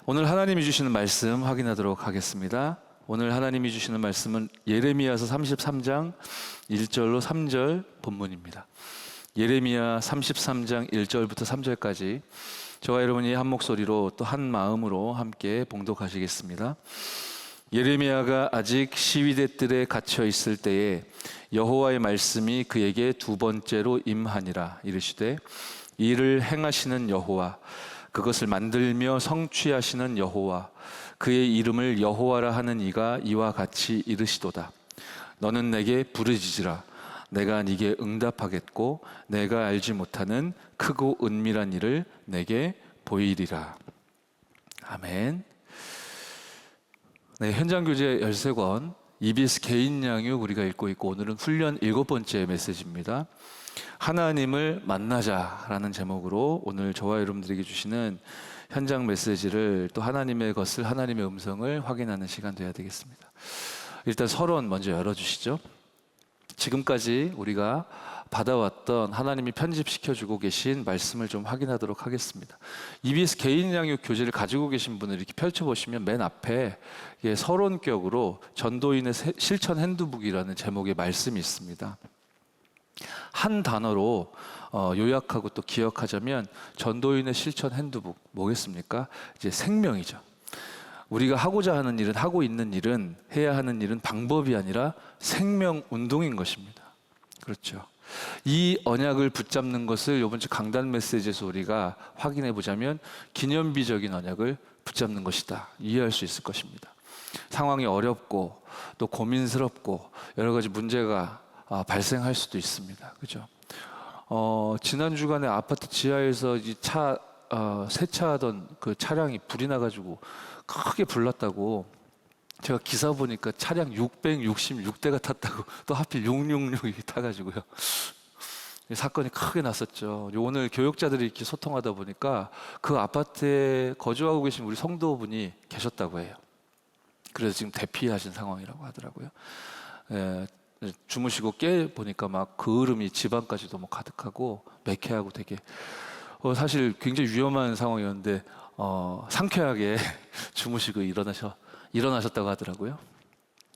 오늘 하나님이 주시는 말씀 확인하도록 하겠습니다. 오늘 하나님이 주시는 말씀은 예레미야서 33장 1절로 3절 본문입니다. 예레미야 33장 1절부터 3절까지 저와 여러분이 한 목소리로 또 한 마음으로 함께 봉독하시겠습니다. 예레미야가 아직 시위대 뜰에 갇혀 있을 때에 여호와의 말씀이 그에게 두 번째로 임하니라. 이르시되 이를 행하시는 여호와, 그것을 만들며 성취하시는 여호와, 그의 이름을 여호와라 하는 이가 이와 같이 이르시도다. 너는 내게 부르짖으라. 내가 네게 응답하겠고 내가 알지 못하는 크고 은밀한 일을 내게 보이리라. 아멘. 네, 현장교재 13권 EBS 개인 양육 우리가 읽고 있고, 오늘은 훈련 7번째 메시지입니다. 하나님을 만나자라는 제목으로 오늘 저와 여러분들에게 주시는 현장 메시지를, 또 하나님의 것을, 하나님의 음성을 확인하는 시간 되어야 되겠습니다. 일단 서론 먼저 열어주시죠. 지금까지 우리가 받아왔던 하나님이 편집시켜주고 계신 말씀을 좀 확인하도록 하겠습니다. EBS 개인 양육 교재를 가지고 계신 분을 이렇게 펼쳐보시면 맨 앞에 서론격으로 전도인의 실천 핸드북이라는 제목의 말씀이 있습니다. 한 단어로 요약하고 또 기억하자면 전도인의 실천 핸드북 뭐겠습니까? 이제 생명이죠. 우리가 하고자 하는 일은, 하고 있는 일은, 해야 하는 일은 방법이 아니라 생명 운동인 것입니다. 그렇죠. 이 언약을 붙잡는 것을 이번 주 강단 메시지에서 우리가 확인해 보자면 기념비적인 언약을 붙잡는 것이다, 이해할 수 있을 것입니다. 상황이 어렵고 또 고민스럽고 여러 가지 문제가 발생할 수도 있습니다. 그죠? 지난 주간에 아파트 지하에서 이 세차하던 그 차량이 불이 나가지고 크게 불났다고, 제가 기사 보니까 차량 666대가 탔다고, 또 하필 666이 타가지고요. 사건이 크게 났었죠. 오늘 교육자들이 이렇게 소통하다 보니까 그 아파트에 거주하고 계신 우리 성도분이 계셨다고 해요. 그래서 지금 대피하신 상황이라고 하더라고요. 주무시고 깨 보니까 막 그을음이 집안까지도 뭐 가득하고 매캐하고 되게 사실 굉장히 위험한 상황이었는데 상쾌하게 주무시고 일어나셨다고 하더라고요.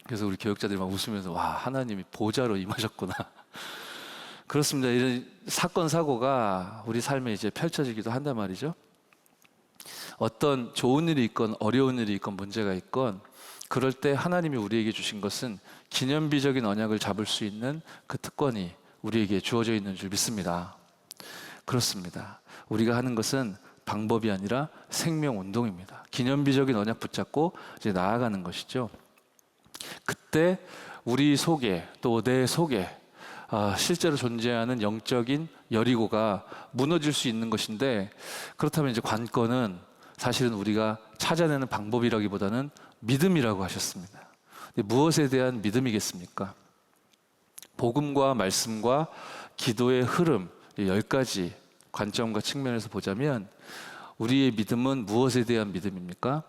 그래서 우리 교육자들이 막 웃으면서 와, 하나님이 보좌로 임하셨구나. 그렇습니다. 이런 사건 사고가 우리 삶에 이제 펼쳐지기도 한단 말이죠. 어떤 좋은 일이 있건 어려운 일이 있건 문제가 있건 그럴 때 하나님이 우리에게 주신 것은 기념비적인 언약을 잡을 수 있는 그 특권이 우리에게 주어져 있는 줄 믿습니다. 그렇습니다. 우리가 하는 것은 방법이 아니라 생명 운동입니다. 기념비적인 언약 붙잡고 이제 나아가는 것이죠. 그때 우리 속에, 또 내 속에 실제로 존재하는 영적인 여리고가 무너질 수 있는 것인데, 그렇다면 이제 관건은 사실은 우리가 찾아내는 방법이라기보다는 믿음이라고 하셨습니다. 무엇에 대한 믿음이겠습니까? 복음과 말씀과 기도의 흐름, 10가지 관점과 측면에서 보자면 우리의 믿음은 무엇에 대한 믿음입니까?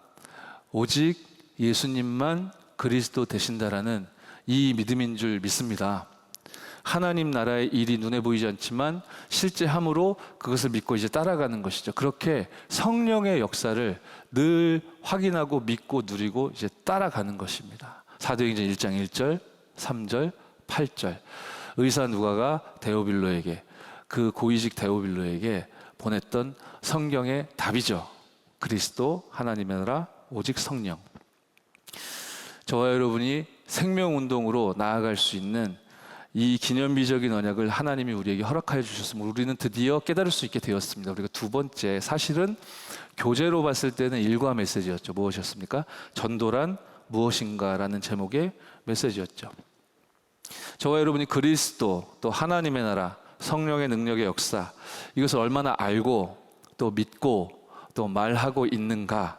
오직 예수님만 그리스도 되신다라는 이 믿음인 줄 믿습니다. 하나님 나라의 일이 눈에 보이지 않지만 실제 함으로 그것을 믿고 이제 따라가는 것이죠. 그렇게 성령의 역사를 늘 확인하고 믿고 누리고 이제 따라가는 것입니다. 사도행전 1장 1절, 3절, 8절. 의사 누가가 데오빌로에게, 그 고위직 데오빌로에게 보냈던 성경의 답이죠. 그리스도, 하나님의 나라, 오직 성령. 저와 여러분이 생명운동으로 나아갈 수 있는 이 기념비적인 언약을 하나님이 우리에게 허락하여 주셨으면 우리는 드디어 깨달을 수 있게 되었습니다. 우리가 두 번째, 사실은 교재로 봤을 때는 일과 메시지였죠. 무엇이었습니까? 전도란 무엇인가 라는 제목의 메시지였죠. 저와 여러분이 그리스도, 또 하나님의 나라, 성령의 능력의 역사, 이것을 얼마나 알고 또 믿고 또 말하고 있는가,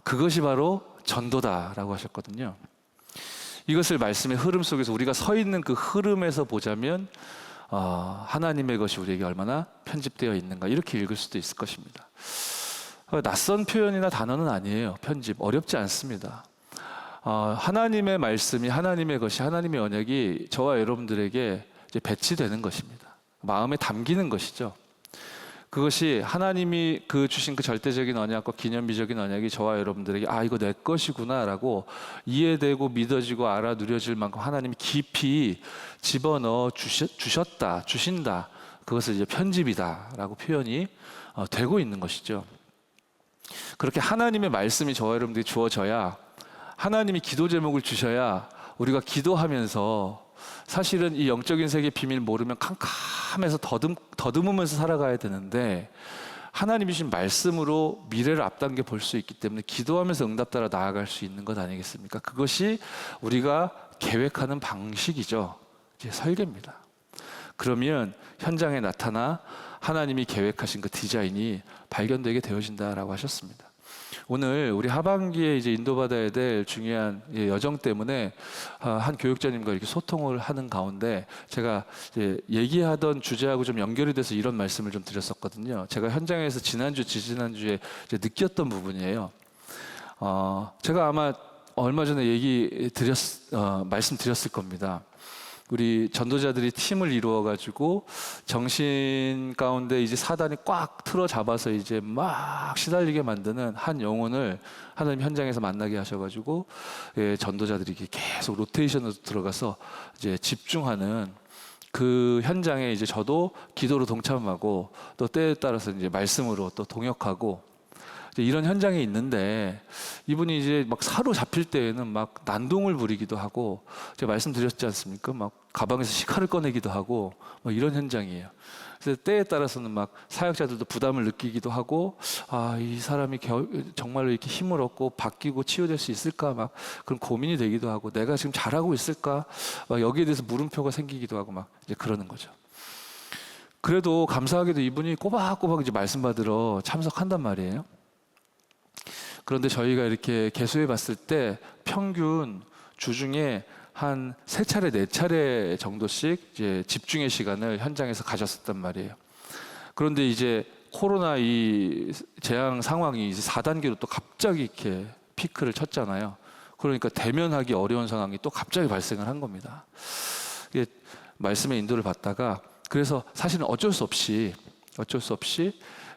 그것이 바로 전도다라고 하셨거든요. 이것을 말씀의 흐름 속에서 우리가 서 있는 그 흐름에서 보자면 하나님의 것이 우리에게 얼마나 편집되어 있는가, 이렇게 읽을 수도 있을 것입니다. 낯선 표현이나 단어는 아니에요. 편집 어렵지 않습니다. 하나님의 말씀이, 하나님의 것이, 하나님의 언약이 저와 여러분들에게 이제 배치되는 것입니다. 마음에 담기는 것이죠. 그것이 하나님이 주신 그 절대적인 언약과 기념비적인 언약이 저와 여러분들에게 이거 내 것이구나라고 이해되고 믿어지고 알아 누려질 만큼 하나님이 깊이 집어넣어 주신다. 그것을 이제 편집이다라고 표현이 되고 있는 것이죠. 그렇게 하나님의 말씀이 저와 여러분들이 주어져야, 하나님이 기도 제목을 주셔야 우리가 기도하면서 사실은 이 영적인 세계의 비밀 모르면 캄캄해서 더듬으면서 살아가야 되는데, 하나님이 주신 말씀으로 미래를 앞당겨 볼 수 있기 때문에 기도하면서 응답 따라 나아갈 수 있는 것 아니겠습니까? 그것이 우리가 계획하는 방식이죠. 이제 설계입니다. 그러면 현장에 나타나 하나님이 계획하신 그 디자인이 발견되게 되어진다라고 하셨습니다. 오늘 우리 하반기에 이제 인도받아야 될 중요한 여정 때문에 한 교육자님과 이렇게 소통을 하는 가운데 제가 이제 얘기하던 주제하고 좀 연결이 돼서 이런 말씀을 좀 드렸었거든요. 제가 현장에서 지지난주에 이제 느꼈던 부분이에요. 제가 아마 얼마 전에 말씀드렸을 겁니다. 우리 전도자들이 팀을 이루어가지고 정신 가운데 이제 사단이 꽉 틀어 잡아서 이제 막 시달리게 만드는 한 영혼을 하나님 현장에서 만나게 하셔가지고 전도자들이 계속 로테이션으로 들어가서 이제 집중하는 그 현장에 이제 저도 기도로 동참하고 또 때에 따라서 이제 말씀으로 또 동역하고 이런 현장에 있는데, 이분이 이제 막 사로잡힐 때에는 막 난동을 부리기도 하고, 제가 말씀드렸지 않습니까? 막 가방에서 시카를 꺼내기도 하고, 뭐 이런 현장이에요. 그래서 때에 따라서는 막 사역자들도 부담을 느끼기도 하고, 이 사람이 정말로 이렇게 힘을 얻고 바뀌고 치유될 수 있을까? 막 그런 고민이 되기도 하고, 내가 지금 잘하고 있을까? 막 여기에 대해서 물음표가 생기기도 하고 막 이제 그러는 거죠. 그래도 감사하게도 이분이 꼬박꼬박 이제 말씀 받으러 참석한단 말이에요. 그런데 저희가 이렇게 계수해 봤을 때 평균 주중에 한 3차례, 4차례 정도씩 이제 집중의 시간을 현장에서 가졌었단 말이에요. 그런데 이제 코로나 이 재앙 상황이 이제 4단계로 또 갑자기 이렇게 피크를 쳤잖아요. 그러니까 대면하기 어려운 상황이 또 갑자기 발생을 한 겁니다. 이게 말씀의 인도를 받다가, 그래서 사실은 어쩔 수 없이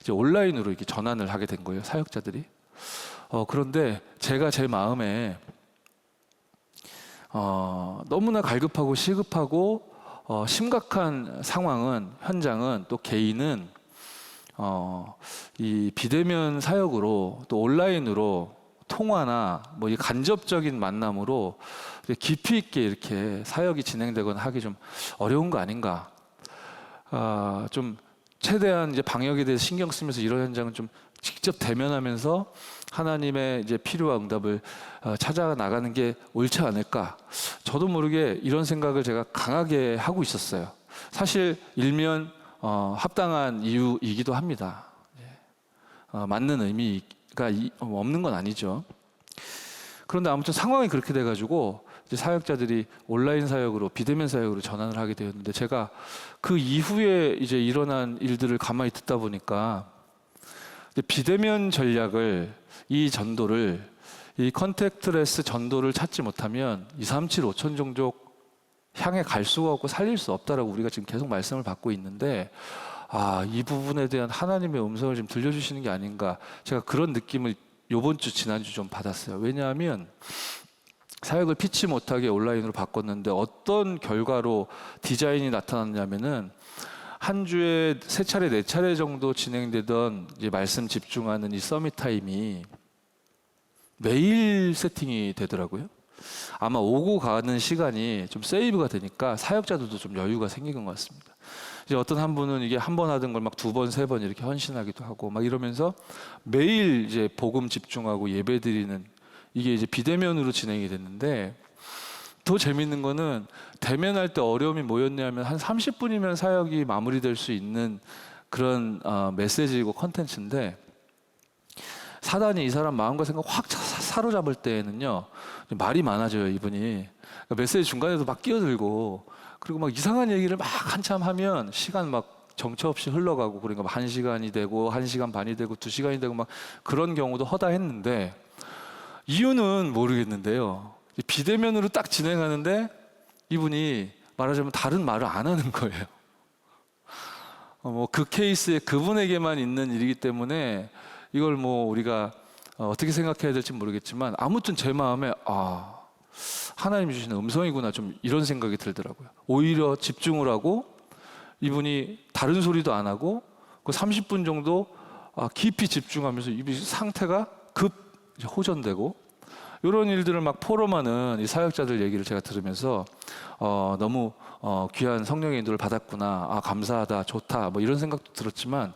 이제 온라인으로 이렇게 전환을 하게 된 거예요, 사역자들이. 그런데 제가 제 마음에 너무나 갈급하고 시급하고 심각한 상황은, 현장은, 또 개인은 이 비대면 사역으로 또 온라인으로 통화나 뭐 이 간접적인 만남으로 깊이 있게 이렇게 사역이 진행되거나 하기 좀 어려운 거 아닌가. 좀 최대한 이제 방역에 대해서 신경 쓰면서 이런 현장은 좀 직접 대면하면서 하나님의 이제 필요와 응답을 찾아 나가는 게 옳지 않을까. 저도 모르게 이런 생각을 제가 강하게 하고 있었어요. 사실 일면 합당한 이유이기도 합니다. 맞는 의미가 없는 건 아니죠. 그런데 아무튼 상황이 그렇게 돼가지고 이제 사역자들이 온라인 사역으로, 비대면 사역으로 전환을 하게 되었는데, 제가 그 이후에 이제 일어난 일들을 가만히 듣다 보니까 비대면 전략을, 이 전도를, 이 컨택트레스 전도를 찾지 못하면 237 5천 종족 향해 갈 수가 없고 살릴 수 없다라고 우리가 지금 계속 말씀을 받고 있는데, 이 부분에 대한 하나님의 음성을 좀 들려주시는 게 아닌가, 제가 그런 느낌을 요번 주, 지난주 좀 받았어요. 왜냐하면 사역을 피치 못하게 온라인으로 바꿨는데 어떤 결과로 디자인이 나타났냐면은, 한 주에 3차례, 4차례 정도 진행되던 이제 말씀 집중하는 이 서밋 타임이 매일 세팅이 되더라고요. 아마 오고 가는 시간이 좀 세이브가 되니까 사역자들도 좀 여유가 생긴 것 같습니다. 이제 어떤 한 분은 이게 한 번 하던 걸 막 2번, 3번 이렇게 헌신하기도 하고 막 이러면서 매일 이제 복음 집중하고 예배 드리는, 이게 이제 비대면으로 진행이 됐는데, 더 재밌는 거는 대면할 때 어려움이 뭐였냐면, 한 30분이면 사역이 마무리될 수 있는 그런 메시지이고 컨텐츠인데, 사단이 이 사람 마음과 생각 확 사로잡을 때에는요 말이 많아져요, 이분이. 그러니까 메시지 중간에도 막 끼어들고, 그리고 막 이상한 얘기를 막 한참 하면 시간 막 정처 없이 흘러가고, 그러니까 1시간이 되고 1시간 반이 되고 2시간이 되고 막 그런 경우도 허다했는데, 이유는 모르겠는데요, 비대면으로 딱 진행하는데 이분이 말하자면 다른 말을 안 하는 거예요. 뭐 그 케이스에 그분에게만 있는 일이기 때문에 이걸 뭐 우리가 어떻게 생각해야 될지 모르겠지만 아무튼 제 마음에 하나님이 주시는 음성이구나 좀 이런 생각이 들더라고요. 오히려 집중을 하고 이분이 다른 소리도 안 하고 그 30분 정도 깊이 집중하면서 이 상태가 급 호전되고 이런 일들을 막 포럼하는 이 사역자들 얘기를 제가 들으면서 너무 귀한 성령의 인도를 받았구나, 감사하다, 좋다, 뭐 이런 생각도 들었지만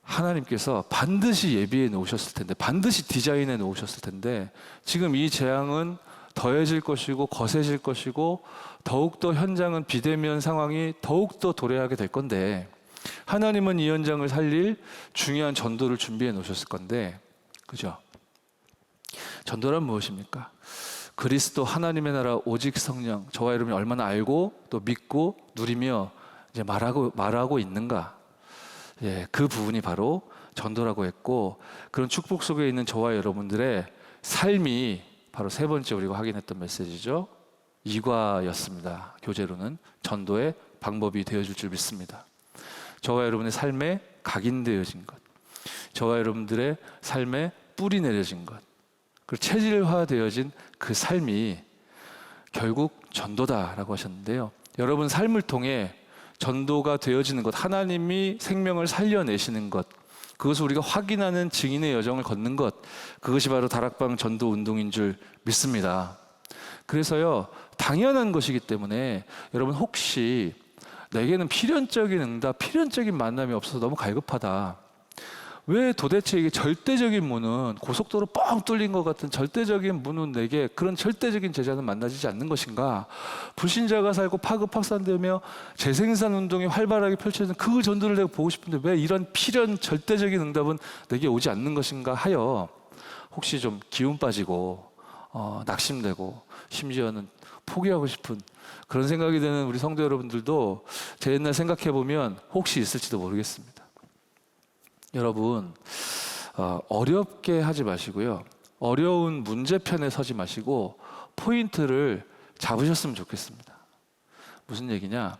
하나님께서 반드시 예비해 놓으셨을 텐데, 반드시 디자인해 놓으셨을 텐데 지금 이 재앙은 더해질 것이고 거세질 것이고 더욱더 현장은 비대면 상황이 더욱더 도래하게 될 건데 하나님은 이 현장을 살릴 중요한 전도를 준비해 놓으셨을 건데, 그죠? 전도란 무엇입니까? 그리스도 하나님의 나라 오직 성령, 저와 여러분이 얼마나 알고 또 믿고 누리며 이제 말하고 있는가? 예, 그 부분이 바로 전도라고 했고, 그런 축복 속에 있는 저와 여러분들의 삶이 바로 세 번째 우리가 확인했던 메시지죠. 이과였습니다. 교재로는 전도의 방법이 되어줄 줄 믿습니다. 저와 여러분의 삶에 각인되어진 것, 저와 여러분들의 삶에 뿌리 내려진 것, 그리고 체질화되어진 그 삶이 결국 전도다라고 하셨는데요. 여러분 삶을 통해 전도가 되어지는 것, 하나님이 생명을 살려내시는 것, 그것을 우리가 확인하는 증인의 여정을 걷는 것, 그것이 바로 다락방 전도 운동인 줄 믿습니다. 그래서요, 당연한 것이기 때문에 여러분 혹시 내게는 필연적인 응답, 필연적인 만남이 없어서 너무 갈급하다, 왜 도대체 이게 절대적인 문은, 고속도로 뻥 뚫린 것 같은 절대적인 문은 내게 그런 절대적인 제자는 만나지지 않는 것인가? 불신자가 살고 파급확산되며 재생산 운동이 활발하게 펼쳐지는 그 전도를 내가 보고 싶은데 왜 이런 필연 절대적인 응답은 내게 오지 않는 것인가 하여 혹시 좀 기운 빠지고 낙심되고 심지어는 포기하고 싶은 그런 생각이 드는 우리 성도 여러분들도 제 옛날 생각해 보면 혹시 있을지도 모르겠습니다. 여러분, 어렵게 하지 마시고요, 어려운 문제편에 서지 마시고 포인트를 잡으셨으면 좋겠습니다. 무슨 얘기냐?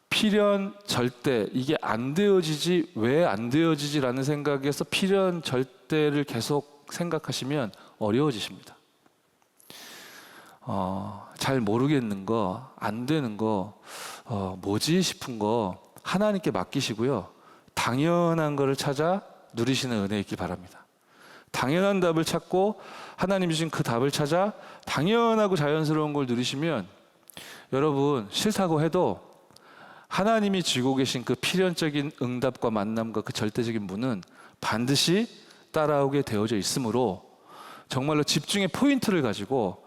필연 절대, 이게 안 되어지지, 왜 안 되어지지라는 생각에서 필연 절대를 계속 생각하시면 어려워지십니다. 잘 모르겠는 거, 안 되는 거, 뭐지 싶은 거 하나님께 맡기시고요, 당연한 것을 찾아 누리시는 은혜 있길 바랍니다. 당연한 답을 찾고 하나님이 주신 그 답을 찾아 당연하고 자연스러운 걸 누리시면 여러분 싫다고 해도 하나님이 쥐고 계신 그 필연적인 응답과 만남과 그 절대적인 문은 반드시 따라오게 되어져 있으므로 정말로 집중의 포인트를 가지고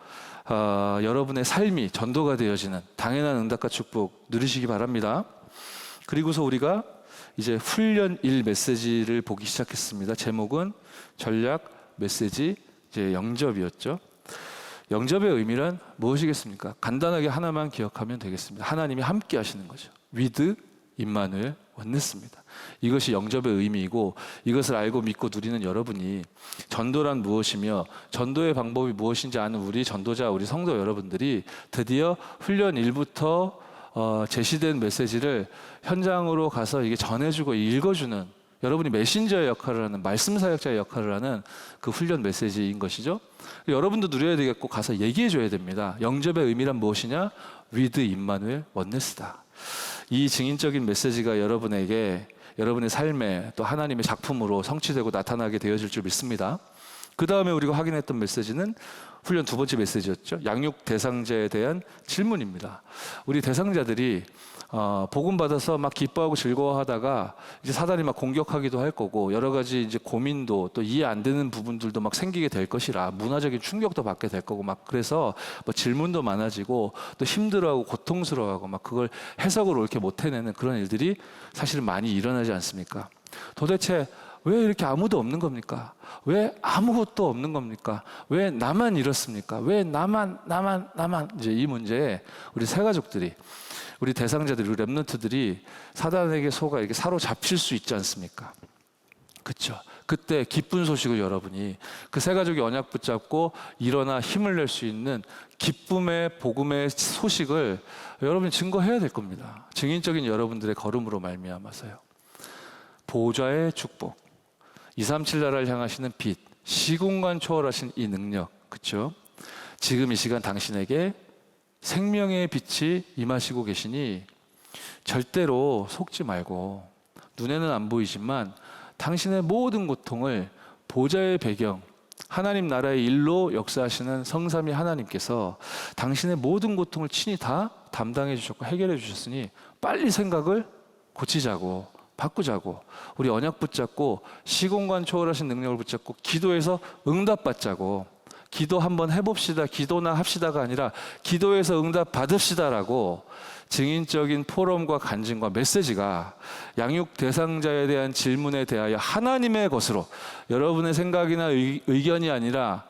여러분의 삶이 전도가 되어지는 당연한 응답과 축복 누리시기 바랍니다. 그리고서 우리가 이제 훈련 1 메시지를 보기 시작했습니다. 제목은 전략 메시지 이제 영접이었죠. 영접의 의미란 무엇이겠습니까? 간단하게 하나만 기억하면 되겠습니다. 하나님이 함께 하시는 거죠. with 임마누엘 원네스입니다. 이것이 영접의 의미이고, 이것을 알고 믿고 누리는 여러분이 전도란 무엇이며 전도의 방법이 무엇인지 아는 우리 전도자, 우리 성도 여러분들이 드디어 훈련 1부터 제시된 메시지를 현장으로 가서 이게 전해주고 읽어주는, 여러분이 메신저의 역할을 하는, 말씀 사역자의 역할을 하는 그 훈련 메시지인 것이죠. 여러분도 누려야 되겠고 가서 얘기해줘야 됩니다. 영접의 의미란 무엇이냐? with 임마누엘 원네스다. 이 증인적인 메시지가 여러분에게, 여러분의 삶에 또 하나님의 작품으로 성취되고 나타나게 되어질 줄 믿습니다. 그 다음에 우리가 확인했던 메시지는 훈련 2번째 메시지였죠. 양육 대상자에 대한 질문입니다. 우리 대상자들이 복음 받아서 막 기뻐하고 즐거워하다가 이제 사단이 막 공격하기도 할 거고, 여러 가지 이제 고민도 또 이해 안 되는 부분들도 막 생기게 될 것이라, 문화적인 충격도 받게 될 거고, 막 그래서 뭐 질문도 많아지고 또 힘들어하고 고통스러워하고 막 그걸 해석으로 이렇게 못 해내는 그런 일들이 사실은 많이 일어나지 않습니까? 도대체 왜 이렇게 아무도 없는 겁니까? 왜 아무것도 없는 겁니까? 왜 나만 이렇습니까? 왜 나만 이제 이 문제에 우리 새 가족들이, 우리 대상자들이, 우리 렘넌트들이 사단에게 속아 이렇게 사로잡힐 수 있지 않습니까? 그렇죠? 그때 기쁜 소식을 여러분이 그 세 가족이 언약 붙잡고 일어나 힘을 낼 수 있는 기쁨의 복음의 소식을 여러분이 증거해야 될 겁니다. 증인적인 여러분들의 걸음으로 말미암아서요. 보좌의 축복, 237 나라를 향하시는 빛, 시공간 초월하신 이 능력, 그렇죠? 지금 이 시간 당신에게 생명의 빛이 임하시고 계시니 절대로 속지 말고, 눈에는 안 보이지만 당신의 모든 고통을 보좌의 배경, 하나님 나라의 일로 역사하시는 성삼위 하나님께서 당신의 모든 고통을 친히 다 담당해 주셨고 해결해 주셨으니 빨리 생각을 고치자고, 바꾸자고, 우리 언약 붙잡고 시공간 초월하신 능력을 붙잡고 기도해서 응답받자고, 기도 한번 해봅시다, 기도나 합시다가 아니라 기도해서 응답 받읍시다라고 증인적인 포럼과 간증과 메시지가 양육 대상자에 대한 질문에 대하여 하나님의 것으로, 여러분의 생각이나 의견이 아니라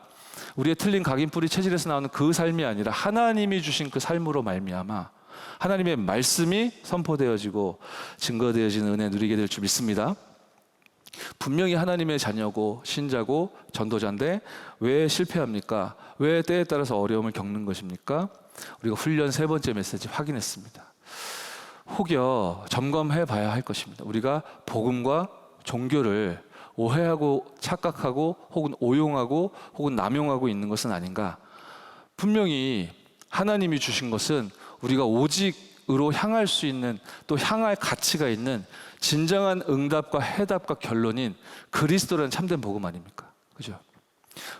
우리의 틀린 각인뿌리 체질에서 나오는 그 삶이 아니라 하나님이 주신 그 삶으로 말미암아 하나님의 말씀이 선포되어지고 증거되어지는 은혜 누리게 될 줄 믿습니다. 분명히 하나님의 자녀고 신자고 전도자인데 왜 실패합니까? 왜 때에 따라서 어려움을 겪는 것입니까? 우리가 훈련 세 번째 메시지 확인했습니다. 혹여 점검해 봐야 할 것입니다. 우리가 복음과 종교를 오해하고 착각하고 혹은 오용하고 혹은 남용하고 있는 것은 아닌가? 분명히 하나님이 주신 것은 우리가 오직으로 향할 수 있는, 또 향할 가치가 있는 진정한 응답과 해답과 결론인 그리스도라는 참된 복음 아닙니까? 그죠?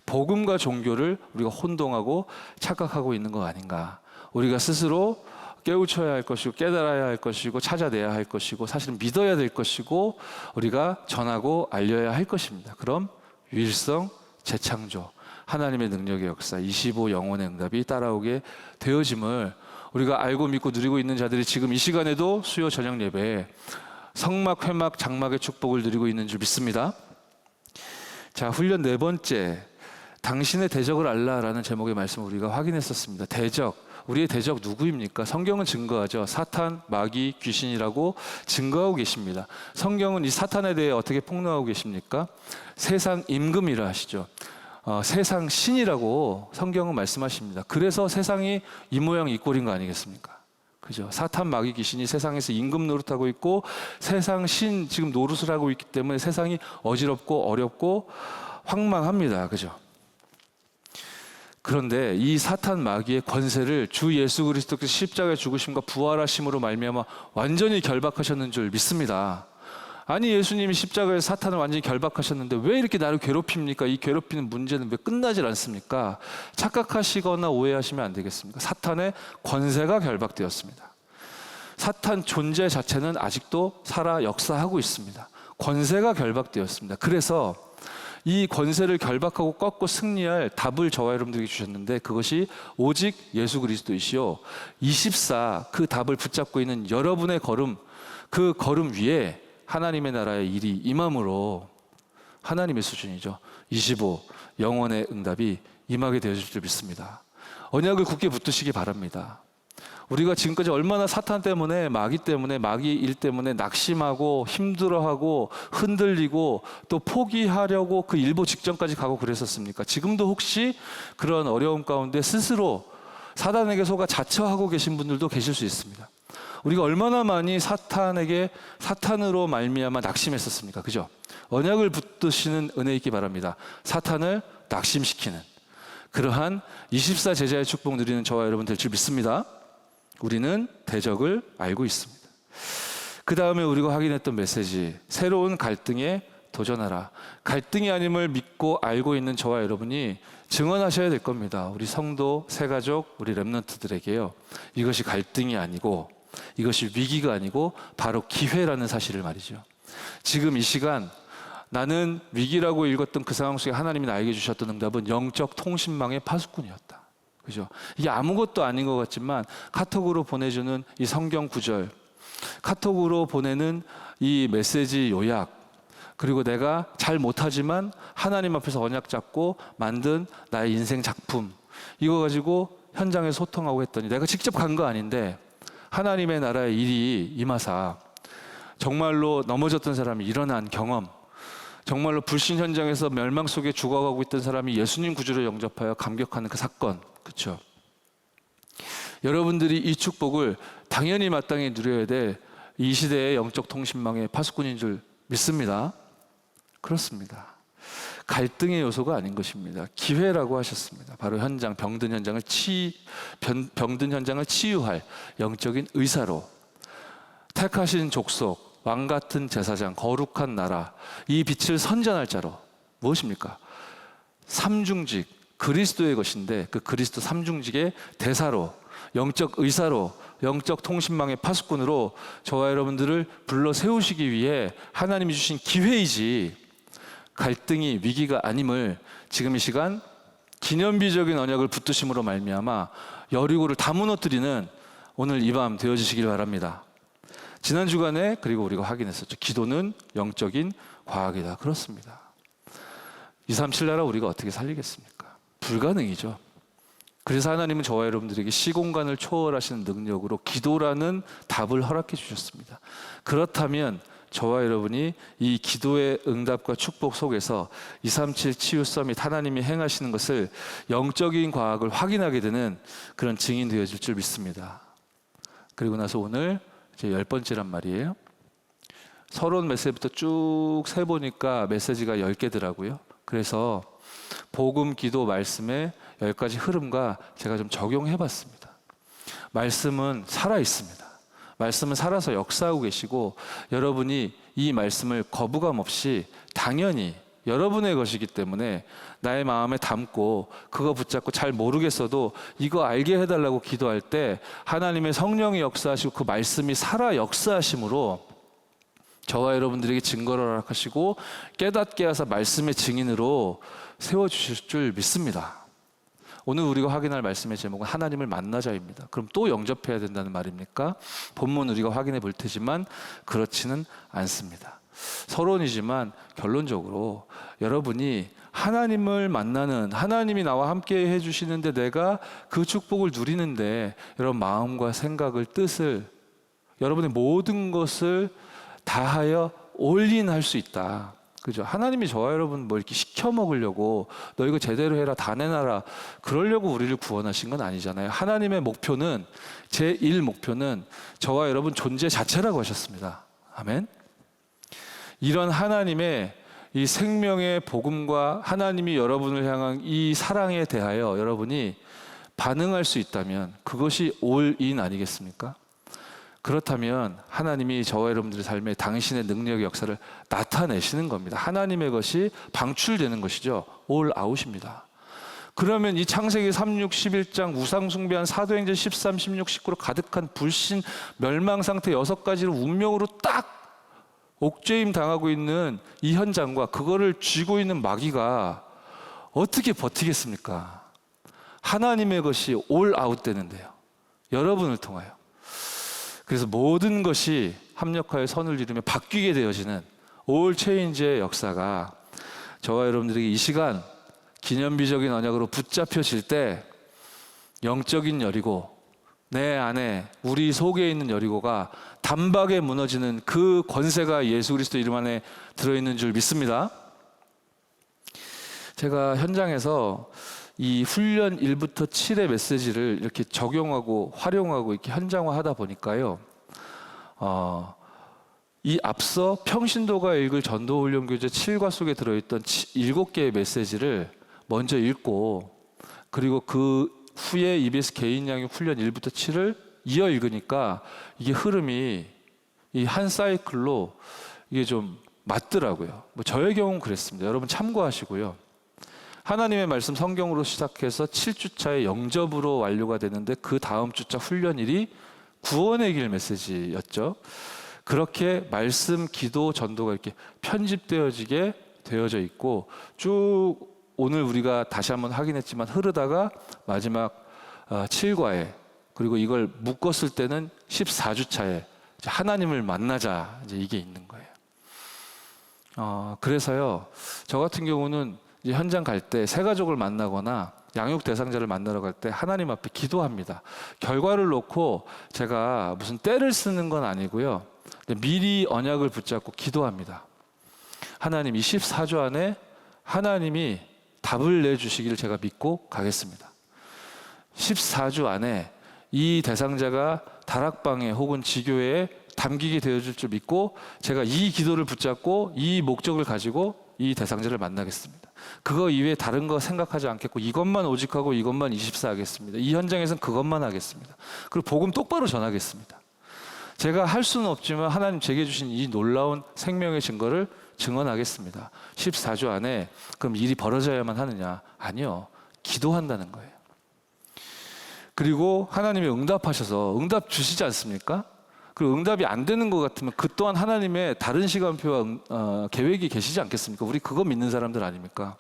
복음과 종교를 우리가 혼동하고 착각하고 있는 거 아닌가? 우리가 스스로 깨우쳐야 할 것이고 깨달아야 할 것이고 찾아내야 할 것이고 사실은 믿어야 될 것이고 우리가 전하고 알려야 할 것입니다. 그럼 유일성, 재창조, 하나님의 능력의 역사, 25 영혼의 응답이 따라오게 되어짐을 우리가 알고 믿고 누리고 있는 자들이 지금 이 시간에도 수요 저녁 예배에 성막, 회막, 장막의 축복을 누리고 있는 줄 믿습니다. 자, 훈련 네 번째, 당신의 대적을 알라라는 제목의 말씀을 우리가 확인했었습니다. 대적, 우리의 대적 누구입니까? 성경은 증거하죠. 사탄, 마귀, 귀신이라고 증거하고 계십니다. 성경은 이 사탄에 대해 어떻게 폭로하고 계십니까? 세상 임금이라 하시죠. 세상 신이라고 성경은 말씀하십니다. 그래서 세상이 이 모양 이 꼴인 거 아니겠습니까? 그죠? 사탄, 마귀, 귀신이 세상에서 임금 노릇하고 있고 세상 신 지금 노릇을 하고 있기 때문에 세상이 어지럽고 어렵고 황망합니다. 그죠? 그런데 이 사탄, 마귀의 권세를 주 예수 그리스도께서 십자가의 죽으심과 부활하심으로 말미암아 완전히 결박하셨는 줄 믿습니다. 아니, 예수님이 십자가에서 사탄을 완전히 결박하셨는데 왜 이렇게 나를 괴롭힙니까? 이 괴롭히는 문제는 왜 끝나질 않습니까? 착각하시거나 오해하시면 안 되겠습니까? 사탄의 권세가 결박되었습니다. 사탄 존재 자체는 아직도 살아 역사하고 있습니다. 권세가 결박되었습니다. 그래서 이 권세를 결박하고 꺾고 승리할 답을 저와 여러분들에게 주셨는데 그것이 오직 예수 그리스도이시요 24 그 답을 붙잡고 있는 여러분의 걸음, 그 걸음 위에 하나님의 나라의 일이 임함으로 하나님의 수준이죠. 25 영원의 응답이 임하게 되어질 줄 믿습니다. 언약을 굳게 붙드시기 바랍니다. 우리가 지금까지 얼마나 사탄 때문에, 마귀 때문에, 마귀 일 때문에 낙심하고 힘들어하고 흔들리고 또 포기하려고 그 일보 직전까지 가고 그랬었습니까? 지금도 혹시 그런 어려움 가운데 스스로 사단에게 속아 자처하고 계신 분들도 계실 수 있습니다. 우리가 얼마나 많이 사탄으로 말미암아 낙심했었습니까? 그죠? 언약을 붙드시는 은혜 있기 바랍니다. 사탄을 낙심시키는 그러한 24 제자의 축복 누리는 저와 여러분 될 줄 믿습니다. 우리는 대적을 알고 있습니다. 그 다음에 우리가 확인했던 메시지, 새로운 갈등에 도전하라. 갈등이 아님을 믿고 알고 있는 저와 여러분이 증언하셔야 될 겁니다. 우리 성도, 새가족, 우리 렘넌트들에게요. 이것이 갈등이 아니고 이것이 위기가 아니고 바로 기회라는 사실을 말이죠. 지금 이 시간 나는 위기라고 읽었던 그 상황 속에 하나님이 나에게 주셨던 응답은 영적 통신망의 파수꾼이었다. 그죠? 이게 아무것도 아닌 것 같지만 카톡으로 보내주는 이 성경 구절, 카톡으로 보내는 이 메시지 요약, 그리고 내가 잘 못하지만 하나님 앞에서 언약 잡고 만든 나의 인생 작품, 이거 가지고 현장에 소통하고 했더니 내가 직접 간 거 아닌데 하나님의 나라의 일이 임하사 정말로 넘어졌던 사람이 일어난 경험, 정말로 불신 현장에서 멸망 속에 죽어가고 있던 사람이 예수님 구주를 영접하여 감격하는 그 사건, 그렇죠? 여러분들이 이 축복을 당연히 마땅히 누려야 될 이 시대의 영적 통신망의 파수꾼인 줄 믿습니다. 그렇습니다. 갈등의 요소가 아닌 것입니다. 기회라고 하셨습니다. 바로 현장, 병든 현장을 치유할 영적인 의사로 택하신 족속, 왕 같은 제사장, 거룩한 나라, 이 빛을 선전할 자로 무엇입니까? 삼중직, 그리스도의 것인데 그 그리스도 삼중직의 대사로, 영적 의사로, 영적 통신망의 파수꾼으로 저와 여러분들을 불러 세우시기 위해 하나님이 주신 기회이지 갈등이 위기가 아님을 지금 이 시간 기념비적인 언약을 붙드심으로 말미암아 여리고를 다 무너뜨리는 오늘 이 밤 되어지시길 바랍니다. 지난 주간에 그리고 우리가 확인했었죠. 기도는 영적인 과학이다. 그렇습니다. 237 나라 우리가 어떻게 살리겠습니까? 불가능이죠. 그래서 하나님은 저와 여러분들에게 시공간을 초월하시는 능력으로 기도라는 답을 허락해 주셨습니다. 그렇다면 저와 여러분이 이 기도의 응답과 축복 속에서 237 치유 서밋 하나님이 행하시는 것을 영적인 과학을 확인하게 되는 그런 증인 되어질 줄 믿습니다. 그리고 나서 오늘 이제 10번째란 말이에요. 서론 메시지부터 쭉 세보니까 메시지가 10개더라고요. 그래서 복음, 기도, 말씀의 10가지 흐름과 제가 좀 적용해봤습니다. 말씀은 살아있습니다. 말씀은 살아서 역사하고 계시고 여러분이 이 말씀을 거부감 없이 당연히 여러분의 것이기 때문에 나의 마음에 담고 그거 붙잡고 잘 모르겠어도 이거 알게 해달라고 기도할 때 하나님의 성령이 역사하시고 그 말씀이 살아 역사하심으로 저와 여러분들에게 증거를 허락하시고 깨닫게 하사 말씀의 증인으로 세워주실 줄 믿습니다. 오늘 우리가 확인할 말씀의 제목은 하나님을 만나자입니다. 그럼 또 영접해야 된다는 말입니까? 본문 우리가 확인해 볼 테지만 그렇지는 않습니다. 서론이지만 결론적으로 여러분이 하나님을 만나는, 하나님이 나와 함께 해주시는데 내가 그 축복을 누리는데 여러분 마음과 생각을, 뜻을, 여러분의 모든 것을 다하여 올인할 수 있다. 그죠? 하나님이 저와 여러분 뭐 이렇게 시켜 먹으려고 너 이거 제대로 해라, 다 내놔라 그러려고 우리를 구원하신 건 아니잖아요. 하나님의 목표는, 제1 목표는 저와 여러분 존재 자체라고 하셨습니다. 아멘. 이런 하나님의 이 생명의 복음과 하나님이 여러분을 향한 이 사랑에 대하여 여러분이 반응할 수 있다면 그것이 올인 아니겠습니까? 그렇다면 하나님이 저와 여러분들의 삶에 당신의 능력의 역사를 나타내시는 겁니다. 하나님의 것이 방출되는 것이죠. 올 아웃입니다. 그러면 이 창세기 36, 11장 우상 숭배한 사도행전 13, 16, 19로 가득한 불신, 멸망 상태 6가지를 운명으로 딱 옥죄임 당하고 있는 이 현장과 그거를 쥐고 있는 마귀가 어떻게 버티겠습니까? 하나님의 것이 올 아웃 되는데요. 여러분을 통하여. 그래서 모든 것이 합력하여 선을 이루며 바뀌게 되어지는 올 체인지의 역사가 저와 여러분들에게 이 시간 기념비적인 언약으로 붙잡혀질 때 영적인 여리고, 내 안에 우리 속에 있는 여리고가 단박에 무너지는 그 권세가 예수 그리스도 이름 안에 들어있는 줄 믿습니다. 제가 현장에서 이 훈련 1부터 7의 메시지를 이렇게 적용하고 활용하고 이렇게 현장화하다 보니까요, 이 앞서 평신도가 읽을 전도훈련교재 7과 속에 들어있던 7개의 메시지를 먼저 읽고 그리고 그 후에 EBS 개인 양육 훈련 1부터 7을 이어 읽으니까 이게 흐름이 이 한 사이클로 이게 좀 맞더라고요. 뭐 저의 경우는 그랬습니다. 여러분 참고하시고요. 하나님의 말씀 성경으로 시작해서 7주차에 영접으로 완료가 되는데 그 다음 주차 훈련일이 구원의 길 메시지였죠. 그렇게 말씀, 기도, 전도가 이렇게 편집되어지게 되어져 있고 쭉 오늘 우리가 다시 한번 확인했지만 흐르다가 마지막 7과에 그리고 이걸 묶었을 때는 14주차에 하나님을 만나자 이제 이게 있는 거예요. 그래서요 저 같은 경우는 이제 현장 갈 때 새 가족을 만나거나 양육 대상자를 만나러 갈 때 하나님 앞에 기도합니다. 결과를 놓고 제가 무슨 때를 쓰는 건 아니고요. 미리 언약을 붙잡고 기도합니다. 하나님 이 14주 안에 하나님이 답을 내주시기를 제가 믿고 가겠습니다. 14주 안에 이 대상자가 다락방에 혹은 지교회에 담기게 되어줄 줄 믿고 제가 이 기도를 붙잡고 이 목적을 가지고 이 대상자를 만나겠습니다. 그거 이외에 다른 거 생각하지 않겠고 이것만 오직하고 이것만 24 하겠습니다. 이 현장에서는 그것만 하겠습니다. 그리고 복음 똑바로 전하겠습니다. 제가 할 수는 없지만 하나님 제게 주신 이 놀라운 생명의 증거를 증언하겠습니다. 14주 안에 그럼 일이 벌어져야만 하느냐? 아니요. 기도한다는 거예요. 그리고 하나님이 응답하셔서 응답 주시지 않습니까? 그리고 응답이 안 되는 것 같으면 그 또한 하나님의 다른 시간표와 계획이 계시지 않겠습니까? 우리 그거 믿는 사람들 아닙니까?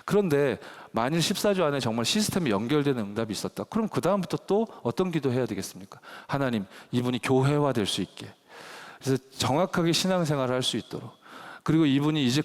그런데 만일 14주 안에 정말 시스템이 연결되는 응답이 있었다. 그럼 그 다음부터 또 어떤 기도해야 되겠습니까? 하나님, 이분이 교회화 될 수 있게. 그래서 정확하게 신앙생활을 할 수 있도록. 그리고 이분이 이제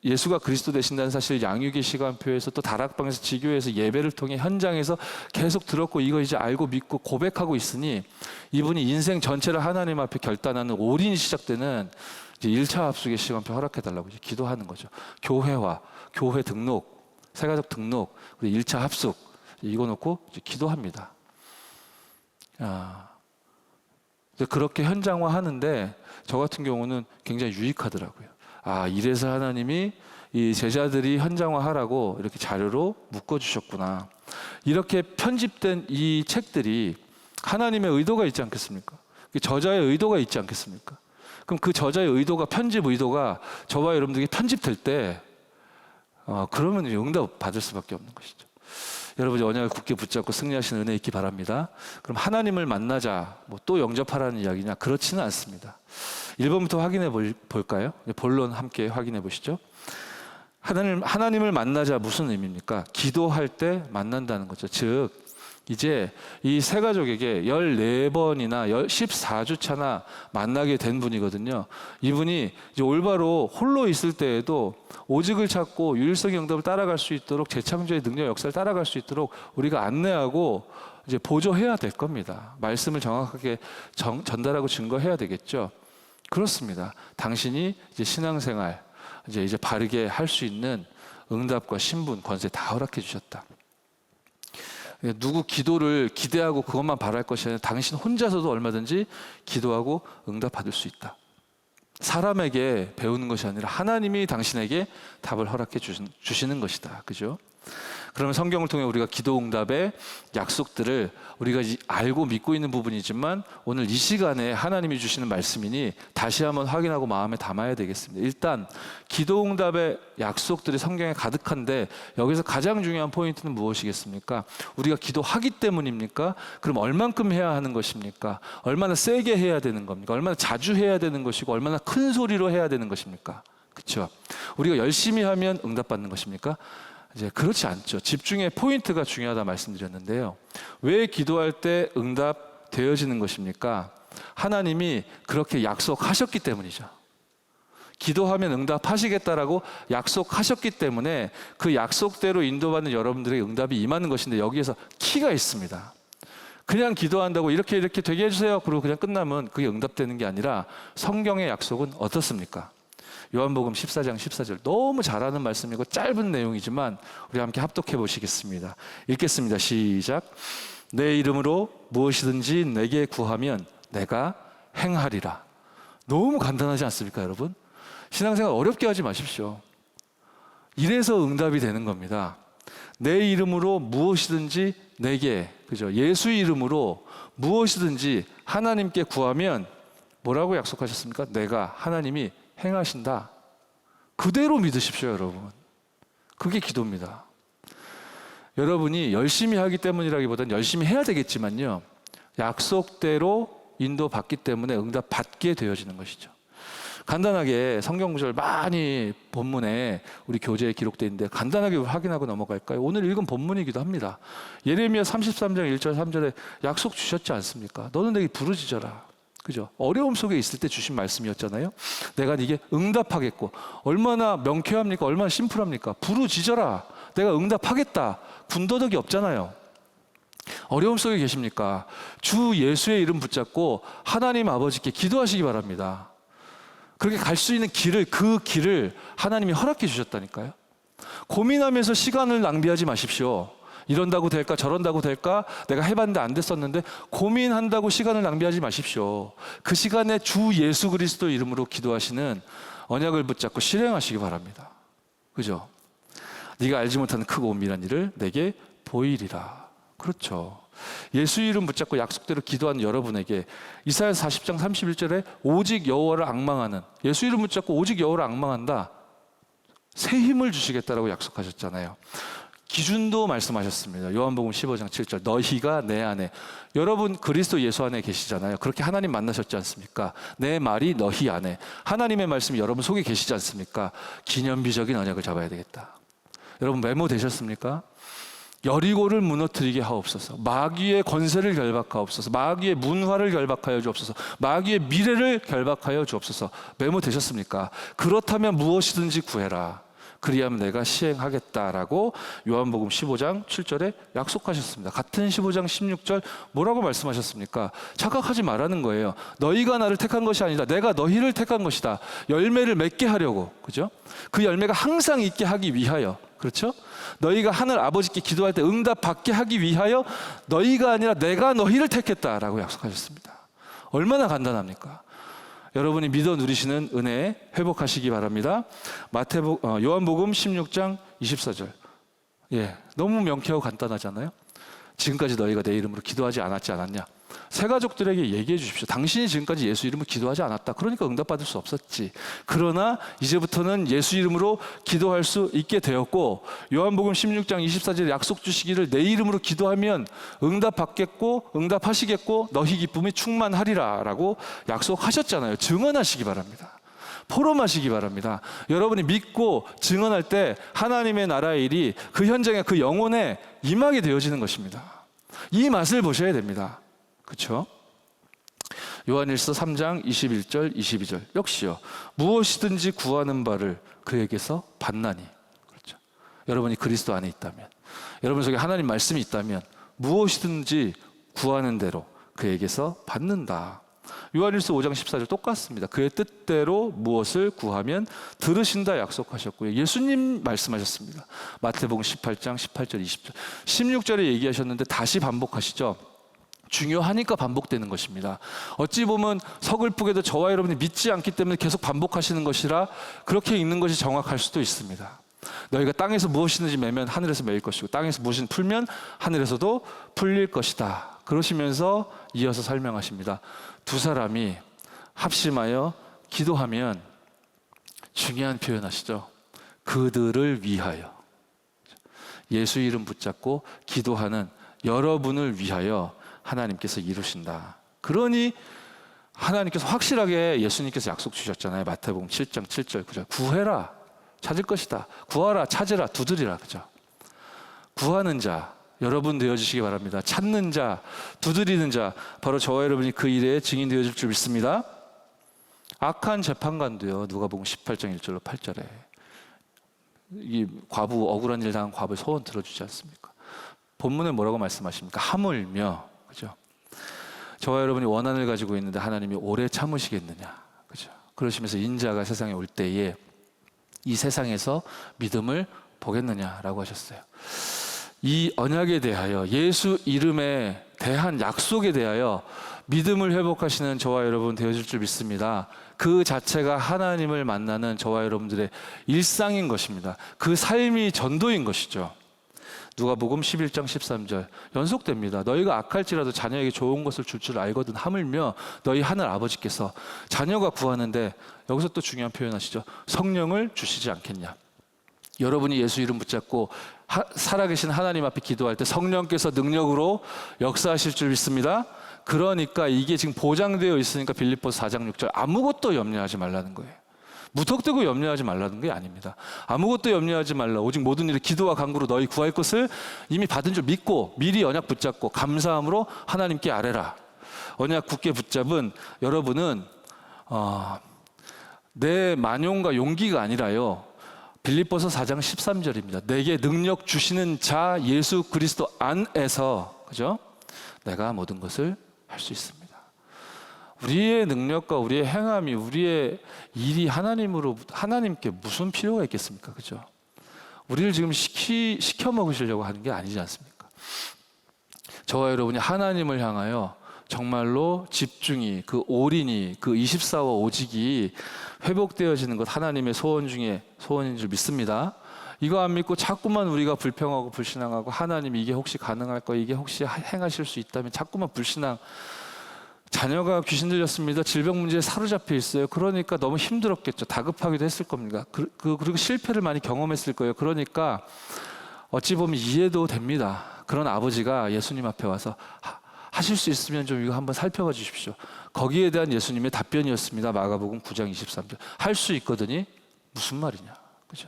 예수가 그리스도 되신다는 사실 양육의 시간표에서 또 다락방에서 지교에서 예배를 통해 현장에서 계속 들었고 이거 이제 알고 믿고 고백하고 있으니 이분이 인생 전체를 하나님 앞에 결단하는 올인이 시작되는 이제 1차 합숙의 시간표 허락해달라고 이제 기도하는 거죠. 교회화, 교회 등록, 새가족 등록, 그리고 1차 합숙 이거 놓고 이제 기도합니다. 그렇게 현장화하는데 저 같은 경우는 굉장히 유익하더라고요. 이래서 하나님이 이 제자들이 현장화하라고 이렇게 자료로 묶어주셨구나. 이렇게 편집된 이 책들이 하나님의 의도가 있지 않겠습니까? 저자의 의도가 있지 않겠습니까? 그럼 그 저자의 의도가, 편집 의도가 저와 여러분들에게 편집될 때 그러면 응답 받을 수밖에 없는 것이죠. 여러분이 언약을 굳게 붙잡고 승리하시는 은혜 있기 바랍니다. 그럼 하나님을 만나자, 또 영접하라는 이야기냐? 그렇지는 않습니다. 1번부터 확인해 볼까요? 본론 함께 확인해 보시죠. 하나님을 만나자 무슨 의미입니까? 기도할 때 만난다는 거죠. 즉 이제 이 세 가족에게 14번이나 14주 차나 만나게 된 분이거든요. 이분이 이제 올바로 홀로 있을 때에도 오직을 찾고 유일성의 응답을 따라갈 수 있도록 재창조의 능력 역사를 따라갈 수 있도록 우리가 안내하고 이제 보조해야 될 겁니다. 말씀을 정확하게 전달하고 증거해야 되겠죠. 그렇습니다. 당신이 이제 신앙생활 이제 바르게 할 수 있는 응답과 신분, 권세 다 허락해 주셨다. 누구 기도를 기대하고 그것만 바랄 것이 아니라 당신 혼자서도 얼마든지 기도하고 응답 받을 수 있다. 사람에게 배우는 것이 아니라 하나님이 당신에게 답을 허락해 주시는 것이다. 그죠? 그러면 성경을 통해 우리가 기도 응답의 약속들을 우리가 알고 믿고 있는 부분이지만 오늘 이 시간에 하나님이 주시는 말씀이니 다시 한번 확인하고 마음에 담아야 되겠습니다. 일단 기도 응답의 약속들이 성경에 가득한데 여기서 가장 중요한 포인트는 무엇이겠습니까? 우리가 기도하기 때문입니까? 그럼 얼만큼 해야 하는 것입니까? 얼마나 세게 해야 되는 겁니까? 얼마나 자주 해야 되는 것이고 얼마나 큰 소리로 해야 되는 것입니까? 그렇죠? 우리가 열심히 하면 응답받는 것입니까? 이제 그렇지 않죠. 집중의 포인트가 중요하다 말씀드렸는데요. 왜 기도할 때 응답 되어지는 것입니까? 하나님이 그렇게 약속하셨기 때문이죠. 기도하면 응답하시겠다라고 약속하셨기 때문에 그 약속대로 인도받는 여러분들에게 응답이 임하는 것인데 여기에서 키가 있습니다. 그냥 기도한다고 이렇게 되게 해주세요. 그리고 그냥 끝나면 그게 응답되는 게 아니라 성경의 약속은 어떻습니까? 요한복음 14장 14절 너무 잘하는 말씀이고 짧은 내용이지만 우리 함께 합독해 보시겠습니다. 읽겠습니다. 시작. 내 이름으로 무엇이든지 내게 구하면 내가 행하리라. 너무 간단하지 않습니까, 여러분? 신앙생활 어렵게 하지 마십시오. 이래서 응답이 되는 겁니다. 내 이름으로 무엇이든지 내게, 그죠? 예수 이름으로 무엇이든지 하나님께 구하면 뭐라고 약속하셨습니까? 내가, 하나님이 행하신다. 그대로 믿으십시오, 여러분. 그게 기도입니다. 여러분이 열심히 하기 때문이라기보다는 열심히 해야 되겠지만요. 약속대로 인도받기 때문에 응답 받게 되어지는 것이죠. 간단하게 성경 구절 많이 본문에 우리 교재에 기록되어 있는데 간단하게 확인하고 넘어갈까요? 오늘 읽은 본문이기도 합니다. 예레미야 33장 1절 3절에 약속 주셨지 않습니까? 너는 내게 부르짖어라. 그죠? 어려움 속에 있을 때 주신 말씀이었잖아요. 내가 네게 응답하겠고 얼마나 명쾌합니까? 얼마나 심플합니까? 부르짖어라. 내가 응답하겠다. 군더더기 없잖아요. 어려움 속에 계십니까? 주 예수의 이름 붙잡고 하나님 아버지께 기도하시기 바랍니다. 그렇게 갈 수 있는 그 길을 하나님이 허락해 주셨다니까요. 고민하면서 시간을 낭비하지 마십시오. 이런다고 될까 저런다고 될까, 내가 해봤는데 안 됐었는데, 고민한다고 시간을 낭비하지 마십시오. 그 시간에 주 예수 그리스도 이름으로 기도하시는 언약을 붙잡고 실행하시기 바랍니다. 그죠? 네가 알지 못하는 크고 은밀한 일을 내게 보이리라. 그렇죠. 예수 이름 붙잡고 약속대로 기도하는 여러분에게 이사야서 40장 31절에 오직 여호와를 앙망하는, 예수 이름 붙잡고 오직 여호와를 앙망한다, 새 힘을 주시겠다라고 약속하셨잖아요. 기준도 말씀하셨습니다. 요한복음 15장 7절, 너희가 내 안에, 여러분 그리스도 예수 안에 계시잖아요. 그렇게 하나님 만나셨지 않습니까? 내 말이 너희 안에, 하나님의 말씀이 여러분 속에 계시지 않습니까? 기념비적인 언약을 잡아야 되겠다. 여러분 메모 되셨습니까? 여리고를 무너뜨리게 하옵소서. 마귀의 권세를 결박하옵소서. 마귀의 문화를 결박하여 주옵소서. 마귀의 미래를 결박하여 주옵소서. 메모 되셨습니까? 그렇다면 무엇이든지 구해라. 그리하면 내가 시행하겠다라고 요한복음 15장 7절에 약속하셨습니다. 같은 15장 16절 뭐라고 말씀하셨습니까? 착각하지 말라는 거예요. 너희가 나를 택한 것이 아니다. 내가 너희를 택한 것이다. 열매를 맺게 하려고. 그죠? 그 열매가 항상 있게 하기 위하여. 그렇죠? 너희가 하늘 아버지께 기도할 때 응답 받게 하기 위하여 너희가 아니라 내가 너희를 택했다라고 약속하셨습니다. 얼마나 간단합니까? 여러분이 믿어 누리시는 은혜에 회복하시기 바랍니다. 요한복음 16장 24절. 예, 너무 명쾌하고 간단하잖아요. 지금까지 너희가 내 이름으로 기도하지 않았냐? 새 가족들에게 얘기해 주십시오. 당신이 지금까지 예수 이름으로 기도하지 않았다. 그러니까 응답받을 수 없었지. 그러나 이제부터는 예수 이름으로 기도할 수 있게 되었고, 요한복음 16장 24절에 약속 주시기를 내 이름으로 기도하면 응답받겠고 응답하시겠고 너희 기쁨이 충만하리라 라고 약속하셨잖아요. 증언하시기 바랍니다. 포럼하시기 바랍니다. 여러분이 믿고 증언할 때 하나님의 나라의 일이 그 현장에, 그 영혼에 임하게 되어지는 것입니다. 이 맛을 보셔야 됩니다. 그렇죠? 요한일서 3장 21절 22절 역시요. 무엇이든지 구하는 바를 그에게서 받나니. 그렇죠? 여러분이 그리스도 안에 있다면, 여러분 속에 하나님 말씀이 있다면 무엇이든지 구하는 대로 그에게서 받는다. 요한일서 5장 14절 똑같습니다. 그의 뜻대로 무엇을 구하면 들으신다 약속하셨고요. 예수님 말씀하셨습니다. 마태복음 18장 18절 20절 16절에 얘기하셨는데 다시 반복하시죠. 중요하니까 반복되는 것입니다. 어찌 보면 서글프게도 저와 여러분이 믿지 않기 때문에 계속 반복하시는 것이라 그렇게 읽는 것이 정확할 수도 있습니다. 너희가 땅에서 무엇이든지 매면 하늘에서 매일 것이고 땅에서 무엇이든지 풀면 하늘에서도 풀릴 것이다. 그러시면서 이어서 설명하십니다. 두 사람이 합심하여 기도하면, 중요한 표현하시죠. 그들을 위하여, 예수 이름 붙잡고 기도하는 여러분을 위하여 하나님께서 이루신다. 그러니 하나님께서 확실하게 예수님께서 약속 주셨잖아요. 마태복음 7장 7절 9절 구해라 찾을 것이다. 구하라 찾으라 두드리라. 그죠? 구하는 자 여러분 되어주시기 바랍니다. 찾는 자, 두드리는 자, 바로 저와 여러분이 그 일에 증인 되어줄 줄 믿습니다. 악한 재판관도요, 누가복음 18장 1절로 8절에 이 과부, 억울한 일 당한 과부의 소원 들어주지 않습니까? 본문에 뭐라고 말씀하십니까? 하물며, 그죠? 저와 여러분이 원한을 가지고 있는데 하나님이 오래 참으시겠느냐, 그죠? 그러시면서 인자가 세상에 올 때에 이 세상에서 믿음을 보겠느냐라고 하셨어요. 이 언약에 대하여, 예수 이름에 대한 약속에 대하여 믿음을 회복하시는 저와 여러분 되어질 줄 믿습니다. 그 자체가 하나님을 만나는 저와 여러분들의 일상인 것입니다. 그 삶이 전도인 것이죠. 누가복음 11장 13절 연속됩니다. 너희가 악할지라도 자녀에게 좋은 것을 줄 줄 알거든 하물며 너희 하늘 아버지께서 자녀가 구하는데, 여기서 또 중요한 표현하시죠. 성령을 주시지 않겠냐. 여러분이 예수 이름 붙잡고 살아계신 하나님 앞에 기도할 때 성령께서 능력으로 역사하실 줄 믿습니다. 그러니까 이게 지금 보장되어 있으니까 빌립보서 4장 6절 아무것도 염려하지 말라는 거예요. 무턱대고 염려하지 말라는 게 아닙니다. 아무것도 염려하지 말라. 오직 모든 일에 기도와 간구로 너희 구할 것을 이미 받은 줄 믿고 미리 언약 붙잡고 감사함으로 하나님께 아뢰라. 언약 굳게 붙잡은 여러분은 내 만용과 용기가 아니라요, 빌립보서 4장 13절입니다. 내게 능력 주시는 자 예수 그리스도 안에서, 그죠? 내가 모든 것을 할 수 있습니다. 우리의 능력과 우리의 행함이, 우리의 일이 하나님께 무슨 필요가 있겠습니까? 그죠? 우리를 지금 시켜 먹으시려고 하는 게 아니지 않습니까? 저와 여러분이 하나님을 향하여 정말로 집중이, 그 올인이, 그 24와 오직이 회복되어지는 것, 하나님의 소원 중에 소원인 줄 믿습니다. 이거 안 믿고 자꾸만 우리가 불평하고 불신앙하고, 하나님이 이게 혹시 가능할까, 이게 혹시 행하실 수 있다면 자꾸만 불신앙. 자녀가 귀신 들렸습니다. 질병 문제에 사로잡혀 있어요. 그러니까 너무 힘들었겠죠. 다급하기도 했을 겁니다. 그리고 실패를 많이 경험했을 거예요. 그러니까 어찌 보면 이해도 됩니다. 그런 아버지가 예수님 앞에 와서 하실 수 있으면 좀 이거 한번 살펴봐 주십시오. 거기에 대한 예수님의 답변이었습니다. 마가복음 9장 23절. 할 수 있거든요. 무슨 말이냐. 그죠?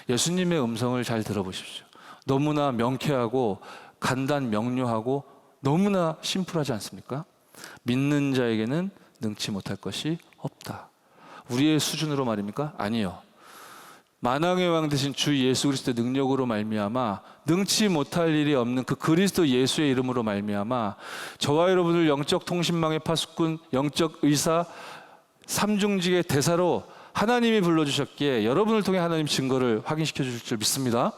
예수님의 음성을 잘 들어보십시오. 너무나 명쾌하고 간단 명료하고 너무나 심플하지 않습니까? 믿는 자에게는 능치 못할 것이 없다. 우리의 수준으로 말입니까? 아니요. 만왕의 왕 되신 주 예수 그리스도의 능력으로 말미암아 능치 못할 일이 없는 그 그리스도 예수의 이름으로 말미암아 저와 여러분을 영적 통신망의 파수꾼, 영적 의사, 삼중직의 대사로 하나님이 불러주셨기에 여러분을 통해 하나님 증거를 확인시켜 주실 줄 믿습니다.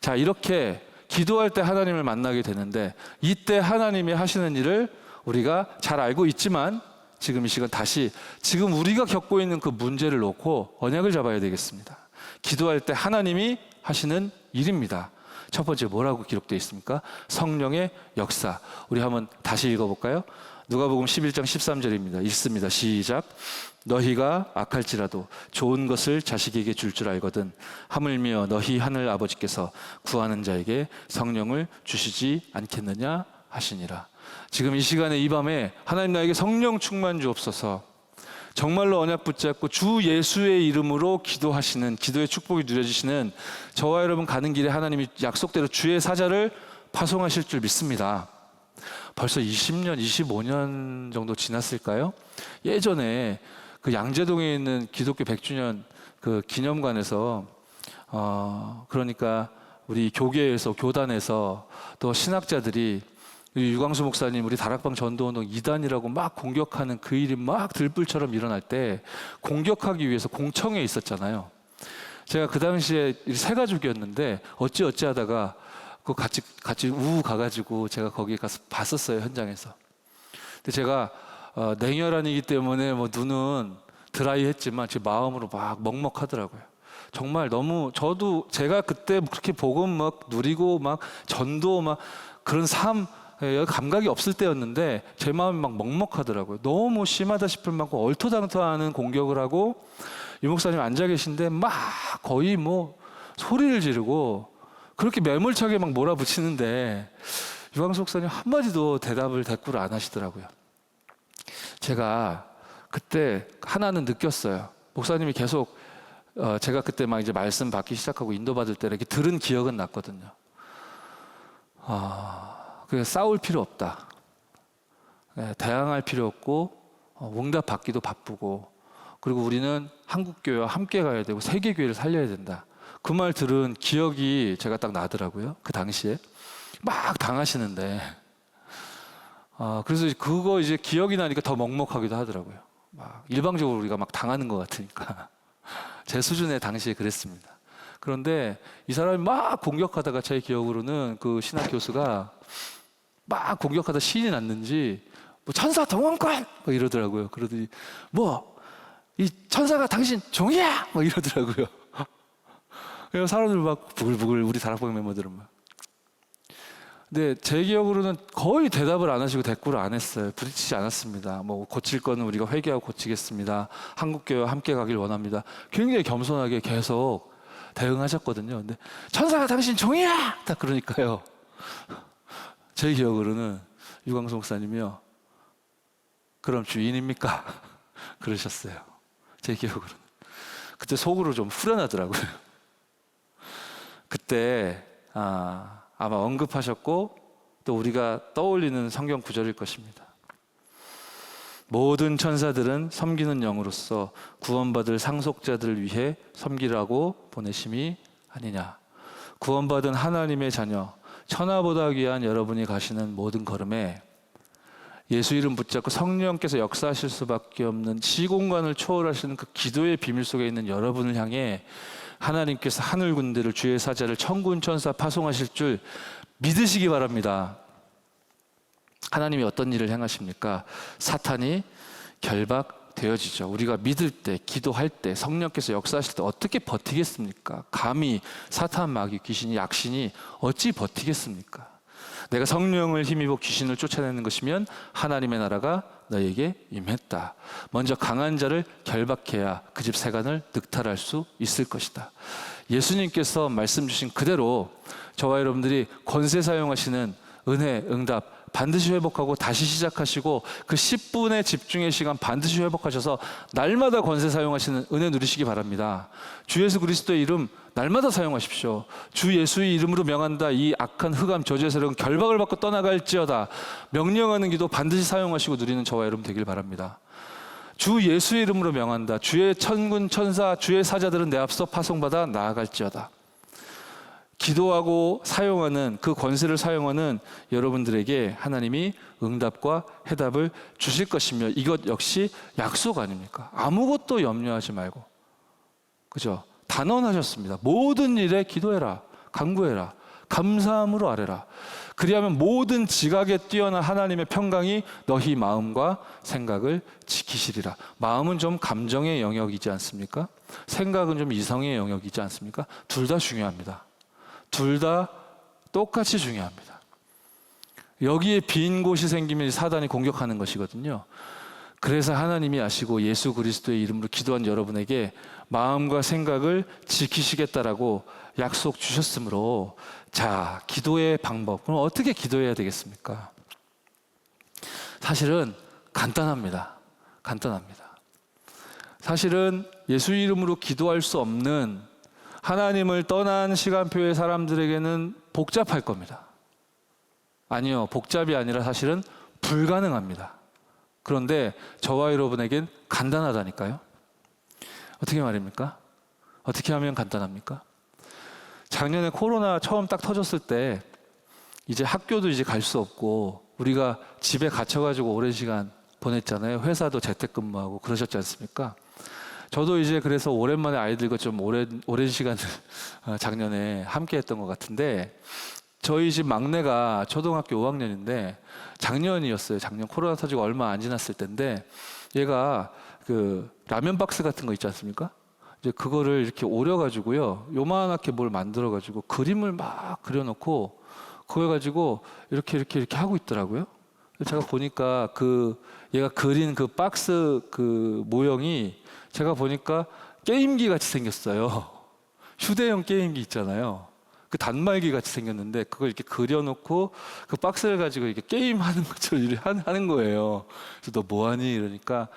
자, 이렇게 기도할 때 하나님을 만나게 되는데, 이때 하나님이 하시는 일을 우리가 잘 알고 있지만 지금 이 시간 다시 지금 우리가 겪고 있는 그 문제를 놓고 언약을 잡아야 되겠습니다. 기도할 때 하나님이 하시는 일입니다. 첫 번째 뭐라고 기록되어 있습니까? 성령의 역사. 우리 한번 다시 읽어볼까요? 누가복음 11장 13절입니다. 읽습니다. 시작. 너희가 악할지라도 좋은 것을 자식에게 줄 줄 알거든 하물며 너희 하늘 아버지께서 구하는 자에게 성령을 주시지 않겠느냐 하시니라. 지금 이 시간에 이 밤에 하나님 나에게 성령 충만 주옵소서. 정말로 언약 붙잡고 주 예수의 이름으로 기도하시는, 기도의 축복이 누려지시는 저와 여러분 가는 길에 하나님이 약속대로 주의 사자를 파송하실 줄 믿습니다. 벌써 20년, 25년 정도 지났을까요? 예전에 그 양재동에 있는 기독교 100주년 그 기념관에서 그러니까 우리 교계에서, 교단에서 또 신학자들이 유광수 목사님 우리 다락방 전도운동 2단이라고 막 공격하는 그 일이 막 들불처럼 일어날 때 공격하기 위해서 공청회에 있었잖아요. 제가 그 당시에 세 가족이었는데 어찌하다가 그 같이 가가지고 제가 거기 가서 봤었어요, 현장에서. 근데 제가 냉혈한이기 때문에 뭐 눈은 드라이했지만 제 마음으로 막 먹먹하더라고요. 정말 너무 저도 제가 그때 그렇게 복음 막 누리고 막 전도 막 그런 감각이 없을 때였는데 제 마음이 막 먹먹하더라고요. 너무 심하다 싶을 만큼 얼토당토하는 공격을 하고 유 목사님 앉아 계신데 막 거의 뭐 소리를 지르고 그렇게 매몰차게 막 몰아붙이는데 유광수 목사님 한마디도 대꾸를 안 하시더라고요. 제가 그때 하나는 느꼈어요. 목사님이 계속 제가 그때 막 이제 말씀 받기 시작하고 인도받을 때 이렇게 들은 기억은 났거든요. 그래서 싸울 필요 없다. 대항할 필요 없고 응답 받기도 바쁘고 그리고 우리는 한국교회와 함께 가야 되고 세계교회를 살려야 된다. 그 말 들은 기억이 제가 딱 나더라고요. 그 당시에 막 당하시는데 그래서 그거 이제 기억이 나니까 더 먹먹하기도 하더라고요. 막 일방적으로 우리가 막 당하는 것 같으니까 제 수준에 당시에 그랬습니다. 그런데 이 사람이 막 공격하다가 제 기억으로는 그 신학 교수가 막 공격하다 신이 났는지 뭐 천사 동원권 막 이러더라고요. 그러더니 뭐 이 천사가 당신 종이야 막 이러더라고요. 그래서 사람들 막 부글부글 우리 다락방 멤버들은 막. 근데 제 기억으로는 거의 대답을 안 하시고 대꾸를 안 했어요. 부딪히지 않았습니다. 뭐 고칠 거는 우리가 회개하고 고치겠습니다. 한국교회와 함께 가길 원합니다. 굉장히 겸손하게 계속 대응하셨거든요. 근데 천사가 당신 종이야! 딱 그러니까요. 제 기억으로는 유광수 목사님이요. 그럼 주인입니까? 그러셨어요. 제 기억으로는. 그때 속으로 좀 후련하더라고요. 그때 아마 언급하셨고 또 우리가 떠올리는 성경 구절일 것입니다. 모든 천사들은 섬기는 영으로서 구원받을 상속자들을 위해 섬기라고 보내심이 아니냐. 구원받은 하나님의 자녀, 천하보다 귀한 여러분이 가시는 모든 걸음에 예수 이름 붙잡고 성령께서 역사하실 수밖에 없는 시공간을 초월하시는 그 기도의 비밀 속에 있는 여러분을 향해 하나님께서 하늘 군대를, 주의 사자를, 천군 천사 파송하실 줄 믿으시기 바랍니다. 하나님이 어떤 일을 행하십니까? 사탄이 결박되어지죠. 우리가 믿을 때, 기도할 때, 성령께서 역사하실 때 어떻게 버티겠습니까? 감히 사탄, 마귀, 귀신이, 약신이 어찌 버티겠습니까? 내가 성령을 힘입어 귀신을 쫓아내는 것이면 하나님의 나라가 너에게 임했다. 먼저 강한 자를 결박해야 그 집 세간을 늑탈할 수 있을 것이다. 예수님께서 말씀 주신 그대로 저와 여러분들이 권세 사용하시는 은혜, 응답 반드시 회복하고 다시 시작하시고 그 10분의 집중의 시간 반드시 회복하셔서 날마다 권세 사용하시는 은혜 누리시기 바랍니다. 주 예수 그리스도의 이름 날마다 사용하십시오. 주 예수의 이름으로 명한다. 이 악한 흑암 저주의 세력은 결박을 받고 떠나갈지어다. 명령하는 기도 반드시 사용하시고 누리는 저와 여러분 되길 바랍니다. 주 예수의 이름으로 명한다. 주의 천군 천사, 주의 사자들은 내 앞서 파송받아 나아갈지어다. 기도하고 사용하는 그 권세를 사용하는 여러분들에게 하나님이 응답과 해답을 주실 것이며 이것 역시 약속 아닙니까? 아무것도 염려하지 말고, 그죠? 단언하셨습니다. 모든 일에 기도해라, 간구해라, 감사함으로 아뢰라. 그리하면 모든 지각에 뛰어난 하나님의 평강이 너희 마음과 생각을 지키시리라. 마음은 좀 감정의 영역이지 않습니까? 생각은 좀 이성의 영역이지 않습니까? 둘 다 중요합니다. 둘 다 똑같이 중요합니다. 여기에 빈 곳이 생기면 사단이 공격하는 것이거든요. 그래서 하나님이 아시고 예수 그리스도의 이름으로 기도한 여러분에게 마음과 생각을 지키시겠다라고 약속 주셨으므로, 자, 기도의 방법, 그럼 어떻게 기도해야 되겠습니까? 사실은 간단합니다. 사실은 예수 이름으로 기도할 수 없는 하나님을 떠난 시간표의 사람들에게는 복잡할 겁니다. 아니요, 복잡이 아니라 사실은 불가능합니다. 그런데 저와 여러분에겐 간단하다니까요. 어떻게 말입니까? 어떻게 하면 간단합니까? 작년에 코로나 처음 딱 터졌을 때 이제 학교도 이제 갈 수 없고 우리가 집에 갇혀가지고 오랜 시간 보냈잖아요. 회사도 재택근무하고 그러셨지 않습니까? 저도 이제 그래서 오랜만에 아이들과 좀 오랜 시간을 작년에 함께 했던 것 같은데, 저희 집 막내가 초등학교 5학년인데 작년이었어요. 작년 코로나 터지고 얼마 안 지났을 때인데, 얘가 그 라면 박스 같은 거 있지 않습니까? 이제 그거를 이렇게 오려가지고요, 요만하게 뭘 만들어가지고 그림을 막 그려놓고 그거 가지고 이렇게 하고 있더라고요. 제가 보니까 그 얘가 그린 그 박스 그 모형이 제가 보니까 게임기 같이 생겼어요. 휴대용 게임기 있잖아요. 그 단말기 같이 생겼는데 그걸 이렇게 그려놓고 그 박스를 가지고 이렇게 게임하는 것처럼 이렇게 하는 거예요. 그래서 너 뭐하니? 이러니까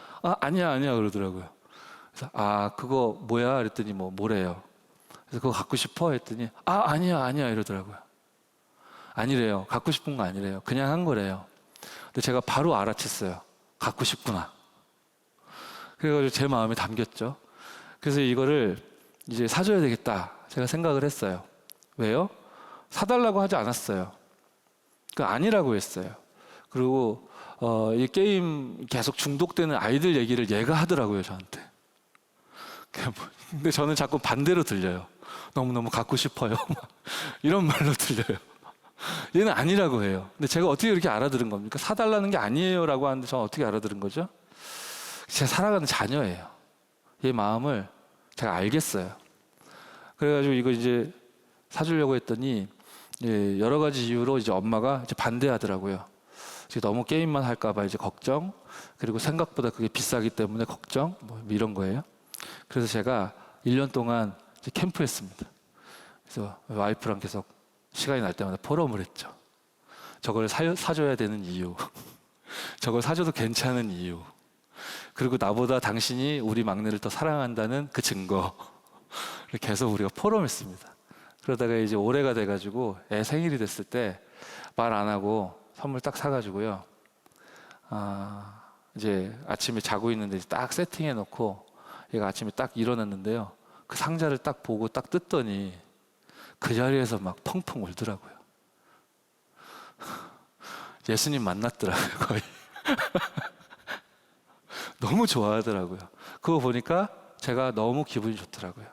아니야 그러더라고요. 그래서 그거 뭐야? 그랬더니 뭐래요. 그래서 그거 갖고 싶어? 했더니 아니야 이러더라고요. 아니래요. 갖고 싶은 거 아니래요. 그냥 한 거래요. 근데 제가 바로 알아챘어요. 갖고 싶구나. 그래가지고 제 마음에 담겼죠. 그래서 이거를 이제 사줘야 되겠다 제가 생각을 했어요. 왜요? 사달라고 하지 않았어요. 아니라고 했어요. 그리고 이 게임 계속 중독되는 아이들 얘기를 얘가 하더라고요, 저한테. 근데 저는 자꾸 반대로 들려요. 너무너무 갖고 싶어요. 이런 말로 들려요. 얘는 아니라고 해요. 근데 제가 어떻게 이렇게 알아들은 겁니까? 사달라는 게 아니에요 라고 하는데 저는 어떻게 알아들은 거죠? 제가 살아가는 자녀예요. 얘 마음을 제가 알겠어요. 그래가지고 이거 이제 사주려고 했더니 여러 가지 이유로 이제 엄마가 이제 반대하더라고요. 너무 게임만 할까봐 이제 걱정, 그리고 생각보다 그게 비싸기 때문에 걱정, 이런 거예요. 그래서 제가 1년 동안 이제 캠프했습니다. 그래서 와이프랑 계속 시간이 날 때마다 포럼을 했죠. 저걸 사줘야 되는 이유, 저걸 사줘도 괜찮은 이유, 그리고 나보다 당신이 우리 막내를 더 사랑한다는 그 증거를 계속 우리가 포럼했습니다. 그러다가 이제 올해가 돼가지고 애 생일이 됐을 때 말 안 하고 선물 딱 사가지고요. 이제 아침에 자고 있는데 딱 세팅해 놓고 얘가 아침에 딱 일어났는데요. 그 상자를 딱 보고 딱 뜯더니 그 자리에서 막 펑펑 울더라고요. 예수님 만났더라고요, 거의. 너무 좋아하더라고요. 그거 보니까 제가 너무 기분이 좋더라고요.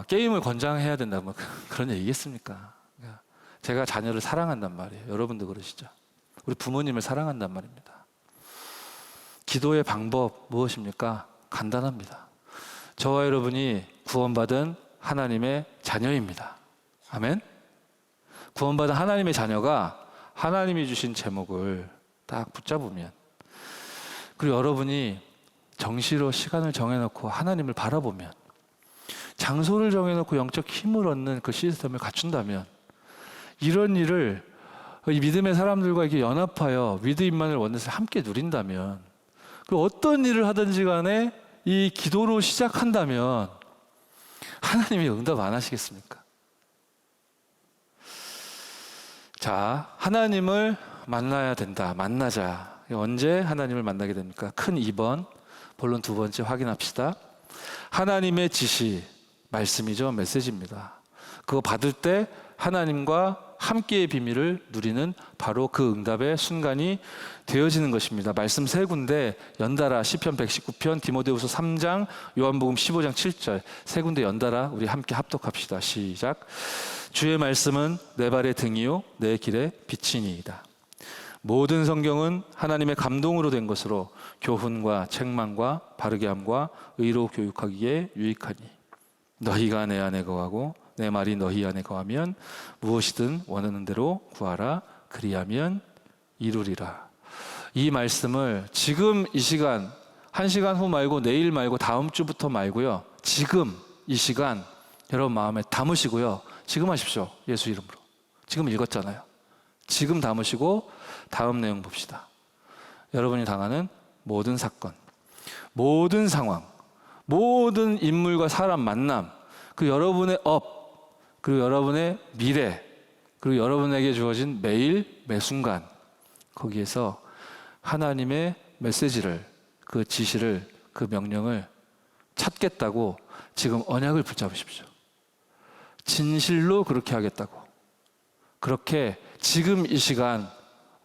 게임을 권장해야 된다면 그런 얘기겠습니까? 제가 자녀를 사랑한단 말이에요. 여러분도 그러시죠? 우리 부모님을 사랑한단 말입니다. 기도의 방법 무엇입니까? 간단합니다. 저와 여러분이 구원받은 하나님의 자녀입니다. 아멘? 구원받은 하나님의 자녀가 하나님이 주신 제목을 딱 붙잡으면, 그리고 여러분이 정시로 시간을 정해놓고 하나님을 바라보면, 장소를 정해놓고 영적 힘을 얻는 그 시스템을 갖춘다면, 이런 일을 이 믿음의 사람들과 이렇게 연합하여 믿음만을 원해서 함께 누린다면, 그 어떤 일을 하든지 간에 이 기도로 시작한다면 하나님이 응답 안 하시겠습니까? 자, 하나님을 만나야 된다. 만나자. 언제 하나님을 만나게 됩니까? 큰 2번, 본론 2번째 확인합시다. 하나님의 지시, 말씀이죠. 메시지입니다. 그거 받을 때 하나님과 함께의 비밀을 누리는 바로 그 응답의 순간이 되어지는 것입니다. 말씀 3군데 연달아 시편 119편, 디모데후서 3장, 요한복음 15장 7절 3군데 연달아 우리 함께 합독합시다. 시작. 주의 말씀은 내 발의 등이요 내 길의 빛이니이다. 모든 성경은 하나님의 감동으로 된 것으로 교훈과 책망과 바르게 함과 의로 교육하기에 유익하니 너희가 내 안에 거하고 내 말이 너희 안에 거하면 무엇이든 원하는 대로 구하라. 그리하면 이루리라. 이 말씀을 지금 이 시간, 1시간 후 말고 내일 말고 다음 주부터 말고요, 지금 이 시간 여러분 마음에 담으시고요. 지금 하십시오. 예수 이름으로. 지금 읽었잖아요. 지금 담으시고 다음 내용 봅시다. 여러분이 당하는 모든 사건, 모든 상황, 모든 인물과 사람 만남, 그 여러분의 업, 그리고 여러분의 미래, 그리고 여러분에게 주어진 매일 매 순간, 거기에서 하나님의 메시지를, 그 지시를, 그 명령을 찾겠다고 지금 언약을 붙잡으십시오. 진실로 그렇게 하겠다고. 그렇게 지금 이 시간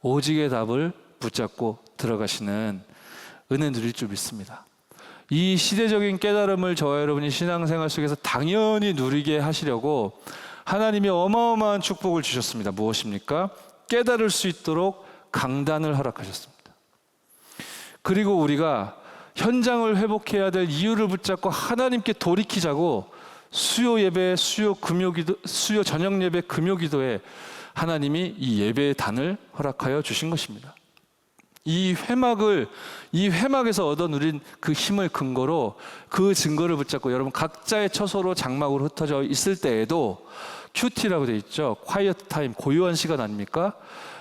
오직의 답을 붙잡고 들어가시는 은혜 누릴 줄 믿습니다. 이 시대적인 깨달음을 저와 여러분이 신앙생활 속에서 당연히 누리게 하시려고 하나님이 어마어마한 축복을 주셨습니다. 무엇입니까? 깨달을 수 있도록 강단을 허락하셨습니다. 그리고 우리가 현장을 회복해야 될 이유를 붙잡고 하나님께 돌이키자고 수요 예배, 수요 금요기도, 수요 저녁 예배, 금요기도에 하나님이 이 예배의 단을 허락하여 주신 것입니다. 이 회막에서 얻어 누린 그 힘을 근거로 그 증거를 붙잡고 여러분 각자의 처소로 장막으로 흩어져 있을 때에도 큐티라고 되어 있죠. quiet time, 고요한 시간 아닙니까?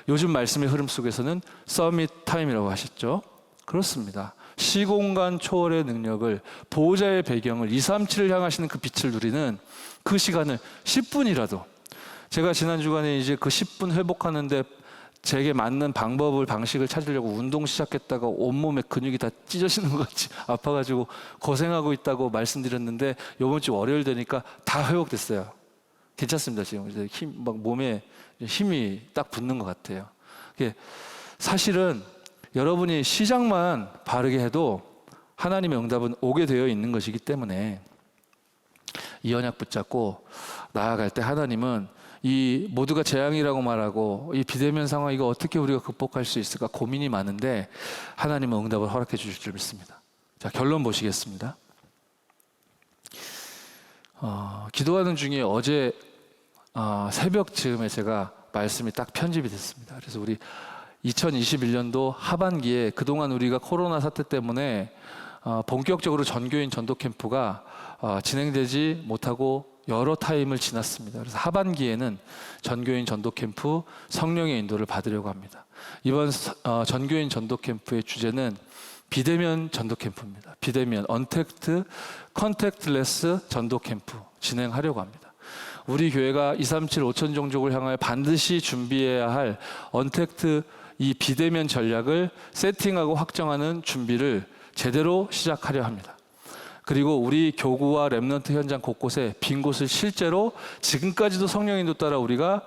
요즘 말씀의 흐름 속에서는 서밋 타임이라고 하셨죠. 그렇습니다. 시공간 초월의 능력을, 보호자의 배경을, 237을 향하시는 그 빛을 누리는 그 시간을 10분이라도, 제가 지난 주간에 이제 그 10분 회복하는데 제게 맞는 방식을 찾으려고 운동 시작했다가 온몸에 근육이 다 찢어지는 것 같이 아파가지고 고생하고 있다고 말씀드렸는데 이번 주 월요일 되니까 다 회복됐어요. 괜찮습니다. 지금 이제 몸에 힘이 딱 붙는 것 같아요. 사실은 여러분이 시작만 바르게 해도 하나님의 응답은 오게 되어 있는 것이기 때문에 이 언약 붙잡고 나아갈 때 하나님은 이 모두가 재앙이라고 말하고 이 비대면 상황 이거 어떻게 우리가 극복할 수 있을까 고민이 많은데 하나님은 응답을 허락해 주실 줄 믿습니다. 자, 결론 보시겠습니다. 기도하는 중에 어제 새벽 즈음에 제가 말씀이 딱 편집이 됐습니다. 그래서 우리 2021년도 하반기에 그동안 우리가 코로나 사태 때문에 본격적으로 전교인 전도 캠프가 진행되지 못하고 여러 타임을 지났습니다. 그래서 하반기에는 전교인 전도 캠프 성령의 인도를 받으려고 합니다. 이번 전교인 전도 캠프의 주제는 비대면 전도 캠프입니다. 비대면, 언택트, 컨택트레스 전도 캠프 진행하려고 합니다. 우리 교회가 237 5천 종족을 향하여 반드시 준비해야 할 언택트 이 비대면 전략을 세팅하고 확정하는 준비를 제대로 시작하려 합니다. 그리고 우리 교구와 렘넌트 현장 곳곳에 빈 곳을 실제로 지금까지도 성령 인도 따라 우리가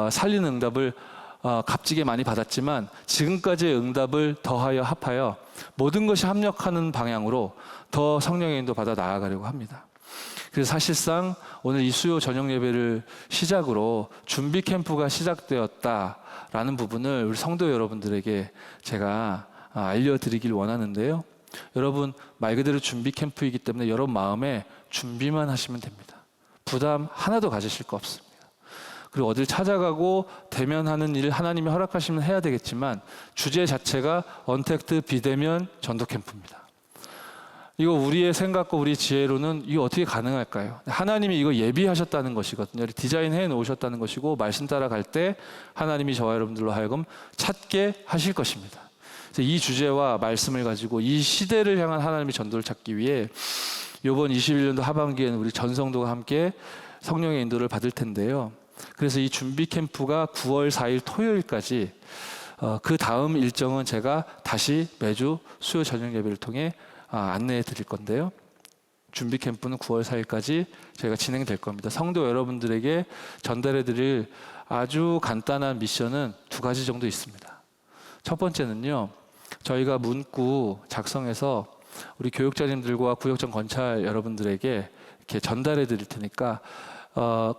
살리는 응답을 값지게 많이 받았지만 지금까지의 응답을 더하여 합하여 모든 것이 합력하는 방향으로 더 성령의 인도 받아 나아가려고 합니다. 그래서 사실상 오늘 이 수요 저녁 예배를 시작으로 준비 캠프가 시작되었다라는 부분을 우리 성도 여러분들에게 제가 알려드리길 원하는데요. 여러분 말 그대로 준비 캠프이기 때문에 여러분 마음에 준비만 하시면 됩니다. 부담 하나도 가지실 거 없습니다. 그리고 어딜 찾아가고 대면하는 일 하나님이 허락하시면 해야 되겠지만 주제 자체가 언택트 비대면 전도 캠프입니다. 이거 우리의 생각과 우리 지혜로는 이거 어떻게 가능할까요? 하나님이 이거 예비하셨다는 것이거든요. 디자인해 놓으셨다는 것이고 말씀 따라갈 때 하나님이 저와 여러분들로 하여금 찾게 하실 것입니다. 이 주제와 말씀을 가지고 이 시대를 향한 하나님의 전도를 찾기 위해 이번 21년도 하반기에는 우리 전성도가 함께 성령의 인도를 받을 텐데요. 그래서 이 준비 캠프가 9월 4일 토요일까지 그 다음 일정은 제가 다시 매주 수요 저녁 예배를 통해 안내해 드릴 건데요. 준비 캠프는 9월 4일까지 저희가 진행될 겁니다. 성도 여러분들에게 전달해 드릴 아주 간단한 미션은 2가지 정도 있습니다. 첫 번째는요. 저희가 문구 작성해서 우리 교육자님들과 구역장 권찰 여러분들에게 이렇게 전달해 드릴 테니까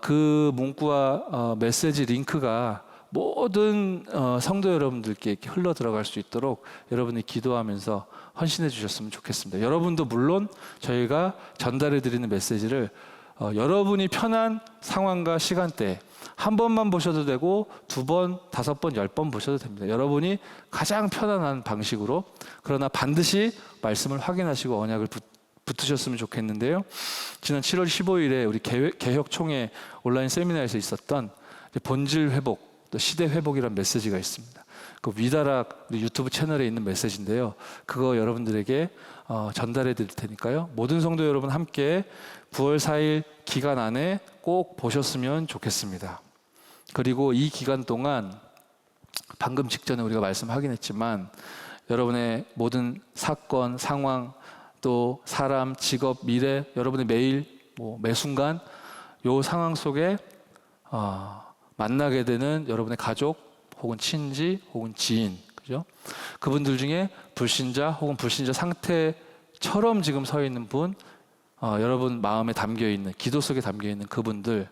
그 문구와 메시지 링크가 모든 성도 여러분들께 이렇게 흘러 들어갈 수 있도록 여러분이 기도하면서 헌신해 주셨으면 좋겠습니다. 여러분도 물론 저희가 전달해 드리는 메시지를 여러분이 편한 상황과 시간대에 한 번만 보셔도 되고 2번, 5번, 10번 보셔도 됩니다. 여러분이 가장 편안한 방식으로 그러나 반드시 말씀을 확인하시고 언약을 붙으셨으면 좋겠는데요. 지난 7월 15일에 우리 개혁총회 온라인 세미나에서 있었던 본질 회복, 또 시대 회복이라는 메시지가 있습니다. 그 위다락 우리 유튜브 채널에 있는 메시지인데요. 그거 여러분들에게 전달해 드릴 테니까요. 모든 성도 여러분 함께 9월 4일 기간 안에 꼭 보셨으면 좋겠습니다. 그리고 이 기간 동안 방금 직전에 우리가 말씀 확인했지만 여러분의 모든 사건, 상황, 또 사람, 직업, 미래, 여러분의 매일, 매 순간 요 상황 속에 만나게 되는 여러분의 가족, 혹은 친지, 혹은 지인, 그죠? 그분들 중에 불신자 혹은 불신자 상태처럼 지금 서 있는 분, 여러분 마음에 담겨 있는, 기도 속에 담겨 있는 그분들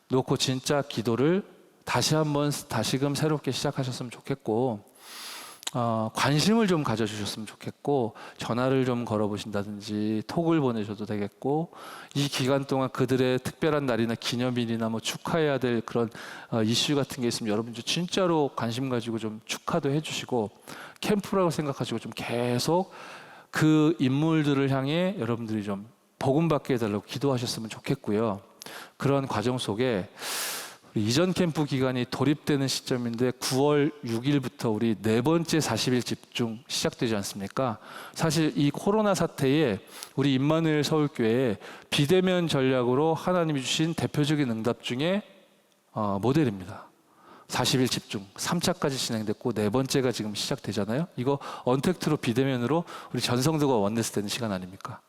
놓고 진짜 기도를 다시금 새롭게 시작하셨으면 좋겠고, 관심을 좀 가져주셨으면 좋겠고, 전화를 좀 걸어보신다든지 톡을 보내셔도 되겠고, 이 기간 동안 그들의 특별한 날이나 기념일이나 축하해야 될 그런 이슈 같은 게 있으면 여러분 진짜로 관심 가지고 좀 축하도 해주시고, 캠프라고 생각하시고 좀 계속 그 인물들을 향해 여러분들이 좀 복음받게 해달라고 기도하셨으면 좋겠고요. 그런 과정 속에 이전 캠프 기간이 돌입되는 시점인데 9월 6일부터 우리 4번째 40일 집중 시작되지 않습니까? 사실 이 코로나 사태에 우리 임마누엘 서울교회에 비대면 전략으로 하나님이 주신 대표적인 응답 중에 모델입니다. 40일 집중 3차까지 진행됐고 4번째가 지금 시작되잖아요. 이거 언택트로 비대면으로 우리 전성도가 원내스 되는 시간 아닙니까?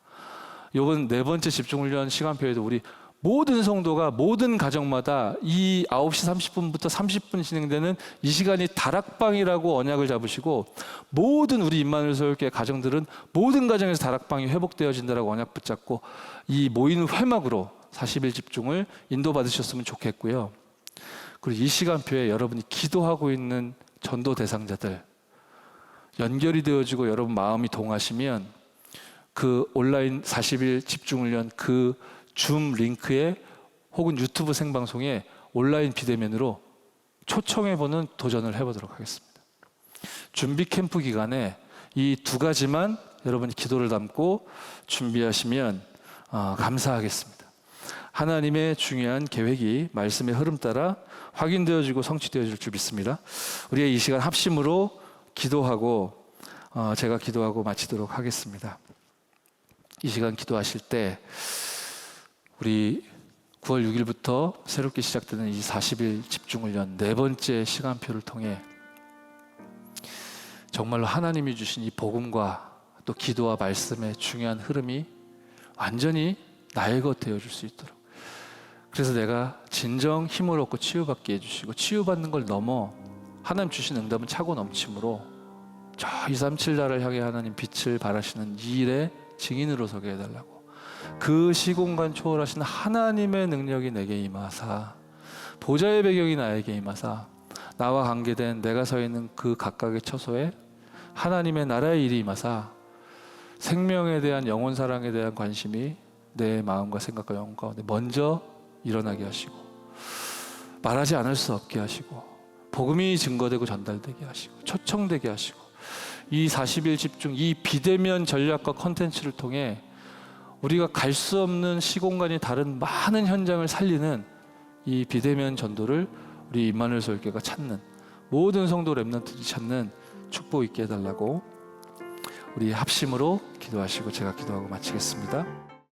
이번 4번째 집중훈련 시간표에도 우리 모든 성도가 모든 가정마다 이 9시 30분부터 30분 진행되는 이 시간이 다락방이라고 언약을 잡으시고, 모든 우리 임마누엘 서울교회 가정들은 모든 가정에서 다락방이 회복되어진다라고 언약 붙잡고 이 모이는 회막으로 40일 집중을 인도받으셨으면 좋겠고요. 그리고 이 시간표에 여러분이 기도하고 있는 전도 대상자들 연결이 되어지고 여러분 마음이 동하시면 그 온라인 40일 집중훈련 그 줌 링크에 혹은 유튜브 생방송에 온라인 비대면으로 초청해보는 도전을 해보도록 하겠습니다. 준비 캠프 기간에 이 2가지만 여러분이 기도를 담고 준비하시면 감사하겠습니다. 하나님의 중요한 계획이 말씀의 흐름 따라 확인되어지고 성취되어질 줄 믿습니다. 우리가 이 시간 합심으로 기도하고 제가 기도하고 마치도록 하겠습니다. 이 시간 기도하실 때 우리 9월 6일부터 새롭게 시작되는 이 40일 집중훈련 4번째 시간표를 통해 정말로 하나님이 주신 이 복음과 또 기도와 말씀의 중요한 흐름이 완전히 나의 것 되어줄 수 있도록, 그래서 내가 진정 힘을 얻고 치유받게 해주시고 치유받는 걸 넘어 하나님 주신 응답은 차고 넘침으로 저 237 나라를 향해 하나님 빛을 발하시는 이 일의 증인으로 서게 해달라고, 그 시공간 초월하신 하나님의 능력이 내게 임하사, 보좌의 배경이 나에게 임하사, 나와 관계된 내가 서 있는 그 각각의 처소에 하나님의 나라의 일이 임하사, 생명에 대한, 영혼 사랑에 대한 관심이 내 마음과 생각과 영혼 가운데 먼저 일어나게 하시고, 말하지 않을 수 없게 하시고, 복음이 증거되고 전달되게 하시고, 초청되게 하시고, 이 40일 집중, 이 비대면 전략과 컨텐츠를 통해 우리가 갈 수 없는 시공간이 다른 많은 현장을 살리는 이 비대면 전도를 우리 임마누엘 서울교회가 찾는, 모든 성도 렘넌트들이 찾는 축복 있게 해달라고 우리 합심으로 기도하시고 제가 기도하고 마치겠습니다.